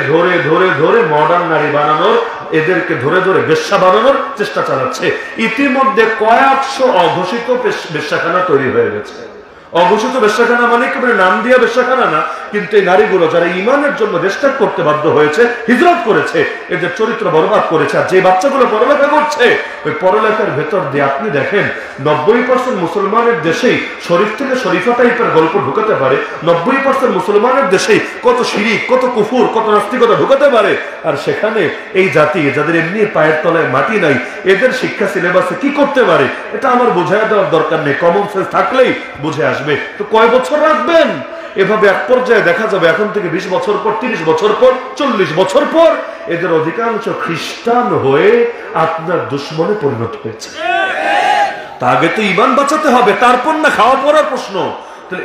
ধরে মডার্ন নারী বানানোর, এদেরকে ধরে বেশ্যা বানানোর চেষ্টা চালাচ্ছে। ইতিমধ্যে কয়েকশো অঘোষিত বেশ্যাখানা তৈরি হয়ে গেছে। অঘোষিত বেশ্যাখানা মানে একেবারে নাম দিয়া বেশ্যাখানা না, কিন্তু এই নারীগুলো যারা ইমানের জন্য দেশ ত্যাগ করতে বাধ্য হয়েছে, হিজরত করেছে, এদের চরিত্র বরবাদ করেছে। আর যে বাচ্চাগুলো পড়ালেখা করছে, ওই পড়ালেখার ভেতর দিয়ে আপনি দেখেন 90% মুসলমানের দেশেই শরীফ থেকে শরীফা টাইপের গল্প ঢুকাতে পারে, 90% মুসলমানের দেশেই কত শিরিক, কত কুফুর, কত নাস্তিকতা ঢুকাতে পারে। আর সেখানে এই জাতি যাদের এমনি পায়ের তলায় মাটি নাই, এদের শিক্ষা সিলেবাসে কি করতে পারে এটা আমার বোঝায় দেওয়ার দরকার নেই, কমন সেন্স থাকলেই বুঝে আসবে। তো কয় বছর রাখবেন? এভাবে এক পর্যায়ে দেখা যাবে এখন থেকে 20 বছর পর, 30 বছর পর, 40 বছর পর এদের অধিকাংশ খ্রিস্টান হয়ে আপনার দুশ্মনে পরিণত হয়েছে। তা আগে তো ঈমান বাঁচাতে হবে, তারপর না খাওয়া পড়ার প্রশ্ন।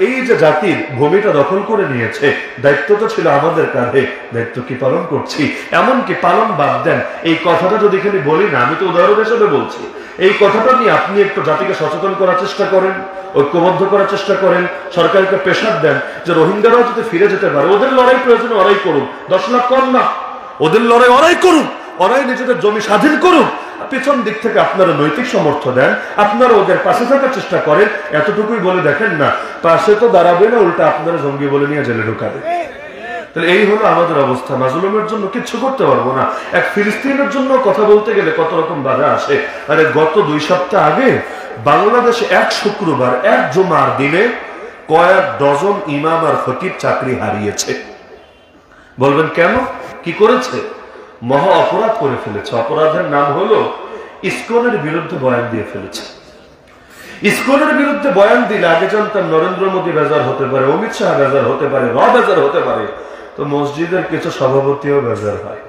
এই যে জাতির ভূমিটা দখল করে নিয়েছে, দায়িত্ব তো ছিল আমাদের কাঁধে, দায়িত্ব কি পালন করছি? এমনকি পালন বাদ দেন, এই কথাটা যদি এখানে বলি না, আমি তো উদাহরণ হিসেবে বলছি, এই কথাটা নিয়ে আপনি একটু জাতিকে সচেতন করার চেষ্টা করেন, ঐক্যবদ্ধ করার চেষ্টা করেন, সরকারকে প্রেসার দেন যে রোহিঙ্গারাও যদি ফিরে যেতে পারে, ওদের লড়াই প্রয়োজনে ওরাই করুন, 10 লাখ কম না, ওদের লড়াই ওরাই করুন, ওরাই নিজেদের জমি স্বাধীন করুন। পিছন দিক থেকে আপনারা নৈতিক সমর্থন দেন, আপনারা ওদের পাশে থাকার চেষ্টা করেন, এতটুকুই বলে দেখেন না, পাশে তো দাঁড়াবে না, উল্টা আপনারা জঙ্গি বলে নিয়ে জেলে ঢুকাবে। তাহলে এই হলো আমাদের অবস্থা। মাজলুমের জন্য কিচ্ছু করতে পারবো না। এক ফিলিস্তিনের জন্য কথা বলতে গেলে কত রকম বাধা আসে। আরে গত 2 সপ্তাহ আগে বাংলাদেশে এক শুক্রবার, এক জুমার দিনে কয়েক ডজন ইমাম আর খতিব চাকরি হারিয়েছে। বলবেন কেন, কি করেছে? মহা অপরাধ করে ফেলেছে। অপরাধের নাম হলো ইসকনের বিরুদ্ধে বয়ান দিয়ে ফেলেছে। ইসকনের বিরুদ্ধে বয়ান দিলে আগে জানতাম নরেন্দ্র মোদী বেজার হতে পারে, অমিত শাহ বেজার হতে পারে, বেজার হতে পারে, তো মসজিদের কিছু সভাপতিও বেজার হয়,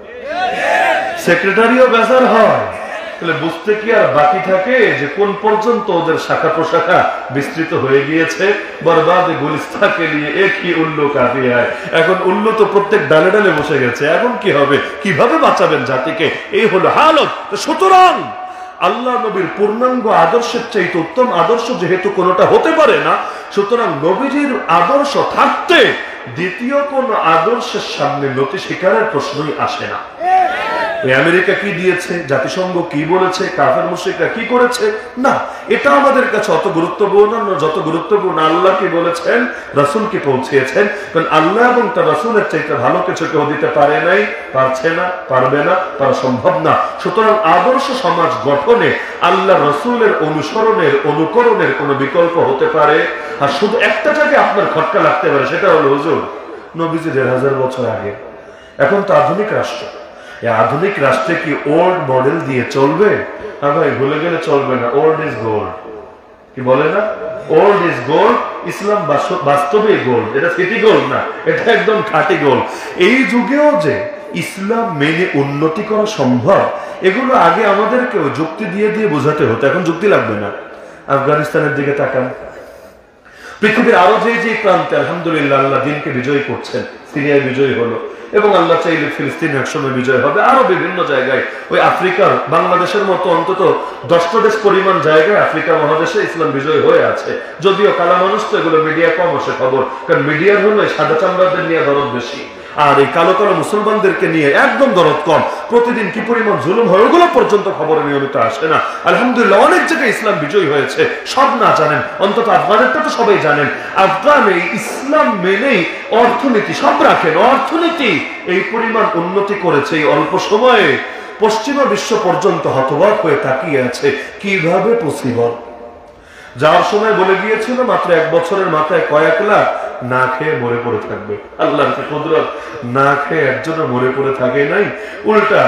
সেক্রেটারিও বেজার হয়। তাহলে বুঝতে কি আর বাকি থাকে যে কোন পর্যন্ত ওদের শাখা প্রশাখা বিস্তৃত হয়ে গিয়েছে। বরবাদ গুলিস্তাকে নিয়ে একই উল্লু কাফি হয়। এখন উল্লু তো প্রত্যেক ডালে ডালে বসে গেছে, এখন কি হবে, কিভাবে বাঁচাবেন জাতিকে, এই হলো হালত। সুতরাং আল্লাহ নবীর পূর্ণাঙ্গ আদর্শের চাইতে উত্তম আদর্শ যেহেতু কোনোটা হতে পারে না, সুতরাং নবীজির আদর্শ থাকতে দ্বিতীয় কোন আদর্শের সামনে নতি স্বীকারের প্রশ্নই আসে না। আমেরিকা কি দিয়েছে, জাতিসংঘ কি বলেছে, কাফের মুশরিকরা কি করেছে, না, এটা আমাদের কাছে অত গুরুত্বপূর্ণ না, যত গুরুত্বপূর্ণ আল্লাহ কি বলেছেন, রাসূল কি পৌঁছিয়েছেন। কারণ আল্লাহ এবং তার রাসূলের চাইতে ভালো কিছু কেউ দিতে পারে নাই, পারছে না, পারবে না, পারা সম্ভব না। সুতরাং আদর্শ সমাজ গঠনে আল্লাহ রাসূলের অনুসরণের, অনুকরণের কোনো বিকল্প হতে পারে। আর শুধু একটা জায়গায় আপনার খটকা লাগতে পারে, সেটা হলো হুজুর নবীজি 1000 বছর আগে, এখন তো আধুনিক রাষ্ট্র, এই আধুনিক রাষ্ট্রে কি ওল্ড মডেল দিয়ে চলবে? হ্যাঁ ভাই, ভুলে গেলে চলবে না, ওল্ড ইজ গোল্ড। কি বলে না, ওল্ড ইজ গোল্ড। ইসলাম বাস্তবে গোল্ড, এটা সিটি গোল্ড না, এটা একদম খাঁটি গোল্ড। এই যুগেও যে ইসলাম মেনে উন্নতি করা সম্ভব, এগুলো আগে আমাদেরকেও যুক্তি দিয়ে দিয়ে বোঝাতে হতো, এখন যুক্তি লাগবে না। আফগানিস্তানের দিকে তাকান, পৃথিবীর আরো যে যে প্রান্তে আলহামদুলিল্লাহ আল্লাহ দিনকে বিজয় করছেন। সিরিয়ায় বিজয় হলো, এবং আল্লাহ চাইলে ফিলিস্তিন একসময় বিজয় হবে, আরো বিভিন্ন জায়গায়, ওই আফ্রিকার বাংলাদেশের মতো অন্তত 10টা দেশ পরিমাণ জায়গায় আফ্রিকা মহাদেশে ইসলাম বিজয় হয়ে আছে। যদিও কালা মানুষ তো এগুলো মিডিয়া কম আসে খবর, কারণ মিডিয়ার হলো সাদা চামড়াদের নিয়ে দরদ বেশি, আর এই কালো কালো মুসলমানদেরকে নিয়ে একদম দরদ কম। প্রতিদিন কি পরিমাণ জুলুম হয় ওগুলো পর্যন্ত খবরে নিয়মিত আসে না। আলহামদুলিল্লাহ অনেক জায়গায় ইসলাম বিজয় হয়েছে, সব না জানেন, অন্তত আফগানেরটা তো সবাই জানেন। আফগানে ইসলাম মেনেই অর্থনীতি সব রাখেন, অর্থনীতি এই পরিমাণ উন্নতি করেছে এই অল্প সময়ে, পশ্চিমা বিশ্ব পর্যন্ত হতবাক হয়ে তাকিয়ে আছে, কিভাবে পসিবল। যাওয়ার সময় বলে গিয়েছিল মাত্র 1 বছরের মাথায় কয়েক লাখ না খেয়ে মরে পড়ে থাকবে। আল্লাহর কুদরত, না খেয়ে একজনও মরে পড়ে থাকে নাই, উল্টা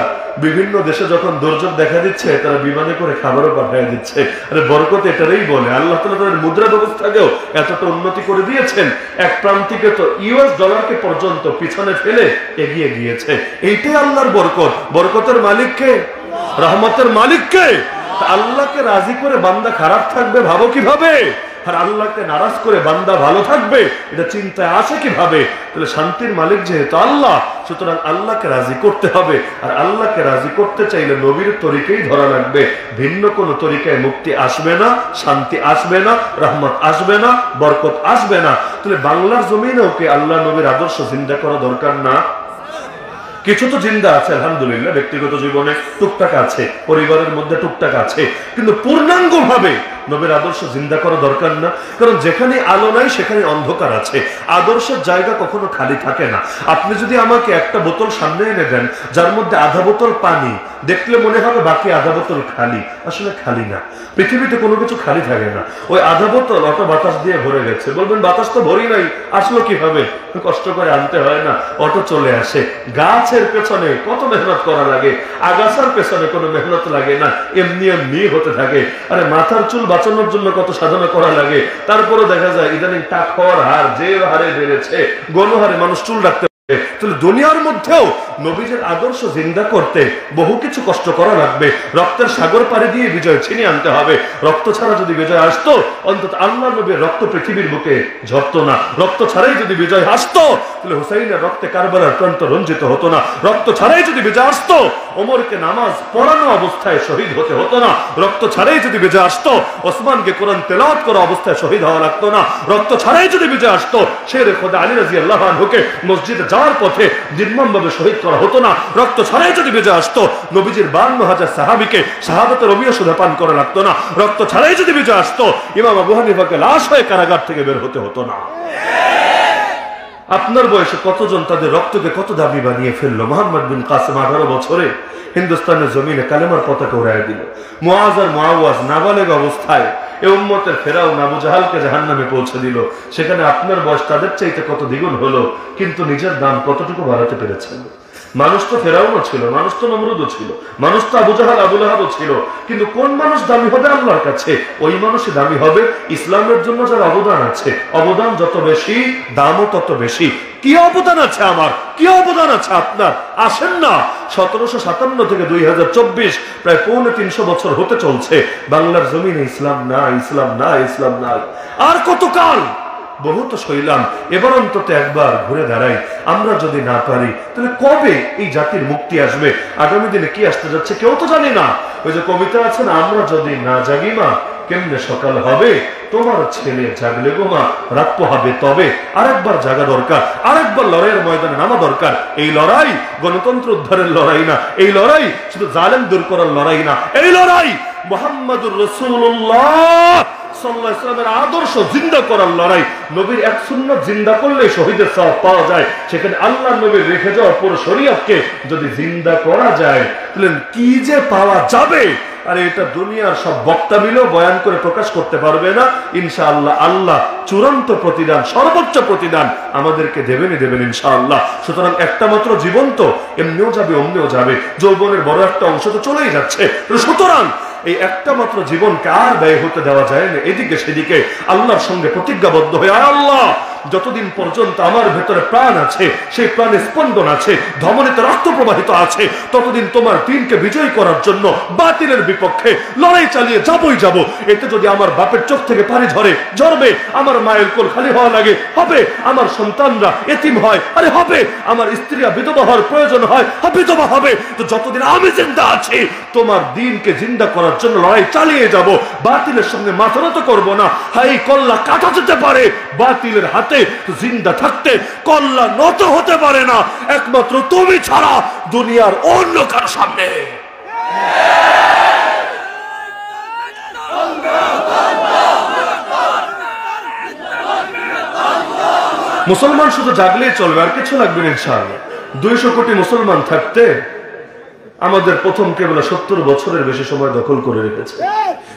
বিভিন্ন দেশে যখন দুর্যোগ দেখা দিচ্ছে তারা বিমানে করে খাবারও পাঠিয়ে দিচ্ছে। আরে বরকত এটারই বলে, আল্লাহ তাআলা তাদের মুদ্রা ব্যবস্থাকেও এতটা উন্নতি করে দিয়েছেন, এক প্রান্তিকে তো ইউএস ডলারকে পর্যন্ত পিছনে ফেলে এগিয়ে গিয়েছে। এইটাই আল্লাহর বরকত। বরকতের মালিককে, রহমতের মালিককে। আল্লাহকে রাজি করে বান্দা খারাপ থাকবে ভাবো কিভাবে, আর আল্লাহকে নারাজ করে বান্দা ভালো থাকবে এটা চিন্তায় আসে কিভাবে। তাহলে শান্তির মালিক যেহেতু আল্লাহ, সুতরাং আল্লাহকে রাজি করতে হবে, আর আল্লাহকে রাজি করতে চাইলে নবীর তরিকাই ধরা লাগবে। ভিন্ন কোন তরিকায় মুক্তি আসবে না, শান্তি আসবে না, রহমত আসবে না, বরকত আসবে না। তাহলে বাংলার জমিনেও কি আল্লাহ নবীর আদর্শ জিন্দা করা দরকার না? কিছু তো জিন্দা আছে আলহামদুলিল্লাহ, ব্যক্তিগত জীবনে টুকটাক আছে, পরিবারের মধ্যে টুকটাক আছে, কিন্তু পূর্ণাঙ্গ ভাবে নবীর আদর্শ জিন্দা করা দরকার না। কারণ যেখানে আলো নাই সেখানে অন্ধকার আছে। আদর্শের জায়গা কখনো খালি থাকে না। আপনি যদি আমাকে একটা বোতল সামনে এনে দেন যার মধ্যে আধা বোতল পানি, দেখলে মনে হবে বাকি আধা বোতল খালি, আসলে খালি না। পৃথিবীতে কোনো কিছু খালি থাকে না। ওই আধা বোতল অটো বাতাস দিয়ে ভরে গেছে, বলবেন বাতাস তো ভরি নাই, আসলো কিভাবে? কষ্ট করে আনতে হয় না, অটো চলে আসে। গাছের পেছনে কত মেহনত করা লাগে, আগাছার পেছনে কোনো মেহনত লাগে না, এমনি এমনি হতে থাকে। আরে মাথার চুল বাঁচানোর জন্য কত সাধনা করা লাগে, তারপরে দেখা যায় ইদানিং টাক হওয়ার হার যে হারে বেড়েছে, গণহারে মানুষ চুল রাখতে তাহলে দুনিয়ার মধ্যেও নবীজের আদর্শ জিন্দা করতে বহু কিছু কষ্ট করা লাগবে। রক্তের সাগর পাড়ি দিয়ে বিজয় ছিনিয়ে আনতে হবে। রক্ত ছাড়া যদি বিজয় আসতো, অন্তত আল্লাহ নবীর রক্ত পৃথিবীর বুকে ঝরতো না। রক্ত ছাড়াই যদি বিজয় আসতো, তাহলে হুসাইনের রক্তে কারবালার প্রান্ত রঞ্জিত হতো না। রক্ত ছাড়াই যদি বিজয় আসতো, ওমরকে নামাজ পড়ানো অবস্থায় শহীদ হতে হতো না। রক্ত ছাড়াই যদি বিজয় আসতো, ওসমানকে কোরআন তেলাওয়াত করা অবস্থায় শহীদ হওয়া লাগতো না। রক্ত ছাড়াই যদি বিজয় আসতো, শেরে খোদা আলী রাদিয়াল্লাহু আনহুকে মসজিদে যাওয়ার পথে নির্মমভাবে শহীদ করা হতো না। রক্ত ছাড়াই যদি বিজয় আসতো, নবীজির 52,000 সাহাবীকে শাহাদাতের রবিয়া সুধা পান করা লাগতো না। রক্ত ছাড়াই যদি বিজয় আসতো, ইমাম আবু হানিফাকে লাশ হয়ে কারাগার থেকে বের হতে হতো না। আপনার বয়সে কতজন তাদের রক্তকে কত দাবি বানিয়ে ফেললো। মোহাম্মদ বিন কাসেম 18 বছরে হিন্দুস্তানের জমিনে কালেমার পতাকা উড়াইয়া দিল। মুআজ আর মুআওয়াজ নাবালেগ অবস্থায় এই উম্মতের ফেরাউন আবু জাহালকে জাহান্নামে পৌঁছে দিল। সেখানে আপনার বয়স তাদের চাইতে কত দ্বিগুণ হলো, কিন্তু নিজের দাম কতটুকু বাড়াতে পেরেছেন? মানুষ তো ফেরাউনও ছিল, মানুষ তো নমরুদও ছিল, মানুষ তো আবু জাহাল আবু লাহাবও ছিল, কিন্তু কোন মানুষ দামি হবে আল্লাহর কাছে? ওই মানুষই দামি হবে ইসলামের জন্য যার অবদান আছে। অবদান যত বেশি, দামও তত বেশি। কি অবদান আছে আমার, কি অবদান আছে আপনার? আসেন না, 1757 থেকে 2024 প্রায় 350 বছর হতে চলছে বাংলার জমিনে ইসলাম না, ইসলাম না, ইসলাম না। আর কতকাল? বহুত শৈলাম, এবার অন্তত একবার ঘুরে দাঁড়াই। আমরা যদি না পারি, তাহলে কবে এই জাতির মুক্তি আসবে? আগামী দিনে কি আসতে যাচ্ছে কেউ তো জানি না। ওই যে কবিতা আছে না, আমরা যদি না জাগি মা কেমনে সকাল হবে, তোমার ছেলে জাগলে গো মা রাত পোহাবে। তবে আরেকবার জাগা দরকার, আরেকবার লড়াইয়ের ময়দানে নামা দরকার। এই লড়াই গণতন্ত্র উদ্ধারের লড়াই না, এই লড়াই শুধু জালেম দূর করার লড়াই না, এই লড়াই মুহাম্মাদুর রাসূলুল্লাহ সাল্লাল্লাহু আলাইহি ওয়াসাল্লামের আদর্শ জিন্দা করার লড়াই। নবীর এক সুন্নাত জিন্দা করলে শহীদের সওয়াব পাওয়া যায়। সেখানে আল্লাহর নবীর রেখে যাওয়া পুরো শরীয়তকে যদি জিন্দা করা যায়, তাহলে কি যে পাওয়া যাবে! আর এটা দুনিয়ার সব বক্তা মিলেও বয়ান করে প্রকাশ করতে পারবে না। ইনশাআল্লাহ আল্লাহ চূড়ান্ত প্রতিদান, সর্বোচ্চ প্রতিদান আমাদেরকে দেবেনই দেবেন ইনশাআল্লাহ। সুতরাং একটা মাত্র জীবন তো এমনিও যাবে, অমনিও যাবে। যৌবনের বড় একটা অংশ তো চলেই যাচ্ছে। সুতরাং এই একটা মাত্র জীবনকে আর ব্যয় হতে দেওয়া যায় না এদিকে সেদিকে। আল্লাহর সঙ্গে প্রতিজ্ঞাবদ্ধ হয়ে, আল্লাহ যতদিন পর্যন্ত আমার ভেতরে প্রাণ আছে, সেই প্রাণে স্পন্দন আছে, ধমনীতে রক্ত প্রবাহিত আছে, ততদিন তোমার দিনকে বিজয় করার জন্য বাতিলের বিপক্ষে লড়াই চালিয়ে যাবই যাব। এতে যদি আমার বাপের চোখ থেকে পানি ঝরবে, আমার মায়ের কোল খালি হওয়া লাগে, হবে। আমার সন্তানরা এতিম হয়, আরে হবে। আমার স্ত্রীরা বিধবা হওয়ার প্রয়োজন হয়, বিধবা হবে। তো যতদিন আমি জিন্দা আছি, তোমার দিনকে জিন্দা করার জন্য লড়াই চালিয়ে যাব। বাতিলের সঙ্গে মাথা নত করবো না। হাই কল্লা কাটা যেতে পারে বাতিলের হাতে, জিন্দা থাকতে কল্লা নত হতে পারে না একমাত্র তুমি ছাড়া দুনিয়ার অন্য কারো সামনে। মুসলমান শুধু জাগলেই চলবে, আর কিছু লাগবে না ইনশাআল্লাহ। 200 কোটি মুসলমান থাকতে আমাদের প্রথম কেবল 70 বছরের বেশি সময় দখল করে রেখেছে।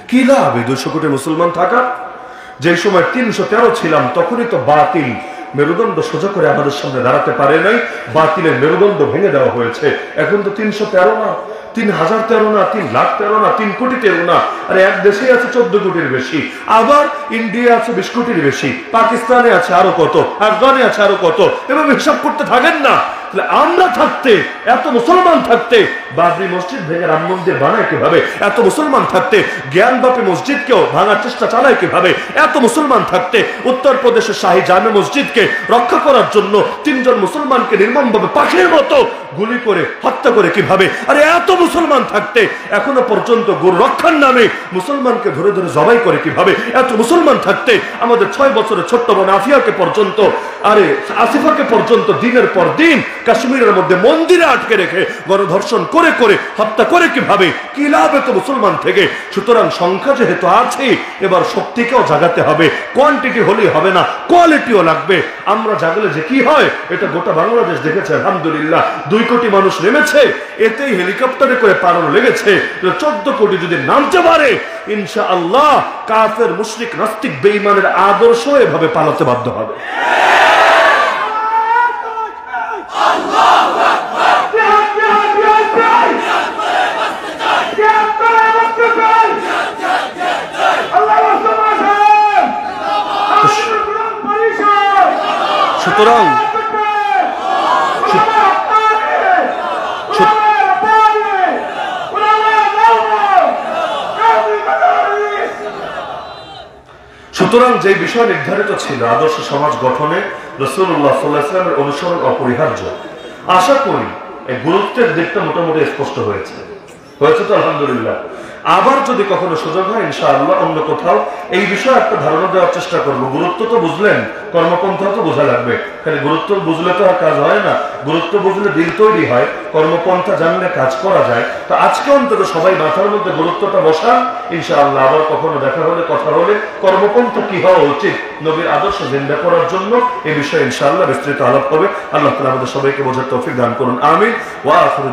কি লাভ এই 200 কোটি মুসলমান থাকা? যে সময় 313 ছিলাম, তখনই তো বাতিল মেরুদণ্ড সোজা করে আমাদের সামনে দাঁড়াতে পারে নাই। বাতিলের মেরুদণ্ড ভেঙে দেওয়া হয়েছে। এখন তো 313 না, 3013 না, 3,13,000 না, 3 কোটি 13 না। আরে এক দেশে আছে 14 কোটির বেশি, আবার ইন্ডিয়া আছে 20 কোটির বেশি, পাকিস্তানে আছে আরো কত, আফগানে আছে আরো কত, এভাবে হিসাব করতে থাকেন না। আমরা থাকতে, এত মুসলমান থাকতে বাবরি মসজিদ ভেঙে রাম মন্দির বানায় কিভাবে? এত মুসলমান থাকতে জ্ঞানবাপী মসজিদকেও ভাঙার চেষ্টা চালায় কিভাবে? এত মুসলমান থাকতে উত্তরপ্রদেশের শাহী জামে মসজিদকে রক্ষা করার জন্য 3 জন মুসলমানকে নির্মমভাবে পাখির মতো গুলি করে হত্যা করে কিভাবে? আরে এত মুসলমান থাকতে এখনো পর্যন্ত গরু রক্ষার নামে মুসলমানকে ধরে ধরে জবাই করে কিভাবে? এত মুসলমান থাকতে আমাদের 6 বছরের ছোট্ট বোন আফিয়াকে পর্যন্ত, আরে আসিফাকে পর্যন্ত দিনের পর দিন কাশ্মীরের মধ্যে মন্দিরে আটকে রেখে গণধর্ষণ করে করে হত্যা করে কিভাবে? কি লাভ এত মুসলমান থেকে? সুতরাং সংখ্যা যেহেতু আছে, এবার শক্তিকেও জাগাতে হবে। কোয়ান্টিটি হলেই হবে না, কোয়ালিটিও লাগবে। আমরা জাগলে যে কি হয় এটা গোটা বাংলাদেশ দেখেছে আলহামদুলিল্লাহ। 2 কোটি মানুষ নেমেছে, এতেই হেলিকপ্টারে করে পালানো লেগেছে। 14 কোটি যদি নামতে পারে, ইনশাআল্লাহ কাফের মুশরিক নাস্তিক বেঈমানের আদর্শ এভাবে পালাতে বাধ্য হবে। সুতরাং সুতরাং যে বিষয় নির্ধারিত ছিল আদর্শ সমাজ গঠনে রাসূলুল্লাহ সাল্লাল্লাহু আলাইহি ওয়াসাল্লামের অনুসরণ অপরিহার্য। আশা করি এই গুরুত্বের দিকটা মোটামুটি স্পষ্ট হয়েছে তো আলহামদুলিল্লাহ। আবার যদি কখনো সুযোগ হয় ইনশাআল্লাহ অন্য কোথাও এই বিষয়ে একটা ধারণা দেওয়ার চেষ্টা করব। গুরুত্ব তো বুঝলেন, কর্মপন্থা তো বোঝা লাগবে। খালি গুরুত্ব বুঝলে তো আর কাজ হয় না, গুরুত্ব বুঝলে দিল তৈরি হয়, কর্মপন্থা জানলে কাজ করা যায়। তো আজকে অন্তত সবাই মাথার মধ্যে গুরুত্বটা বসা, ইনশাআল্লাহ আবার কখনো দেখা হলে কথা হলে কর্মপন্থা কি হওয়া উচিত নবীর আদর্শ জিন্দা করার জন্য এই বিষয়ে ইনশাআল্লাহ বিস্তৃত আলাপ হবে। আল্লাহ তাআলা আমাদের সবাইকে বোঝার তৌফিক দান করুন, আমিন। ওয়া আখিরু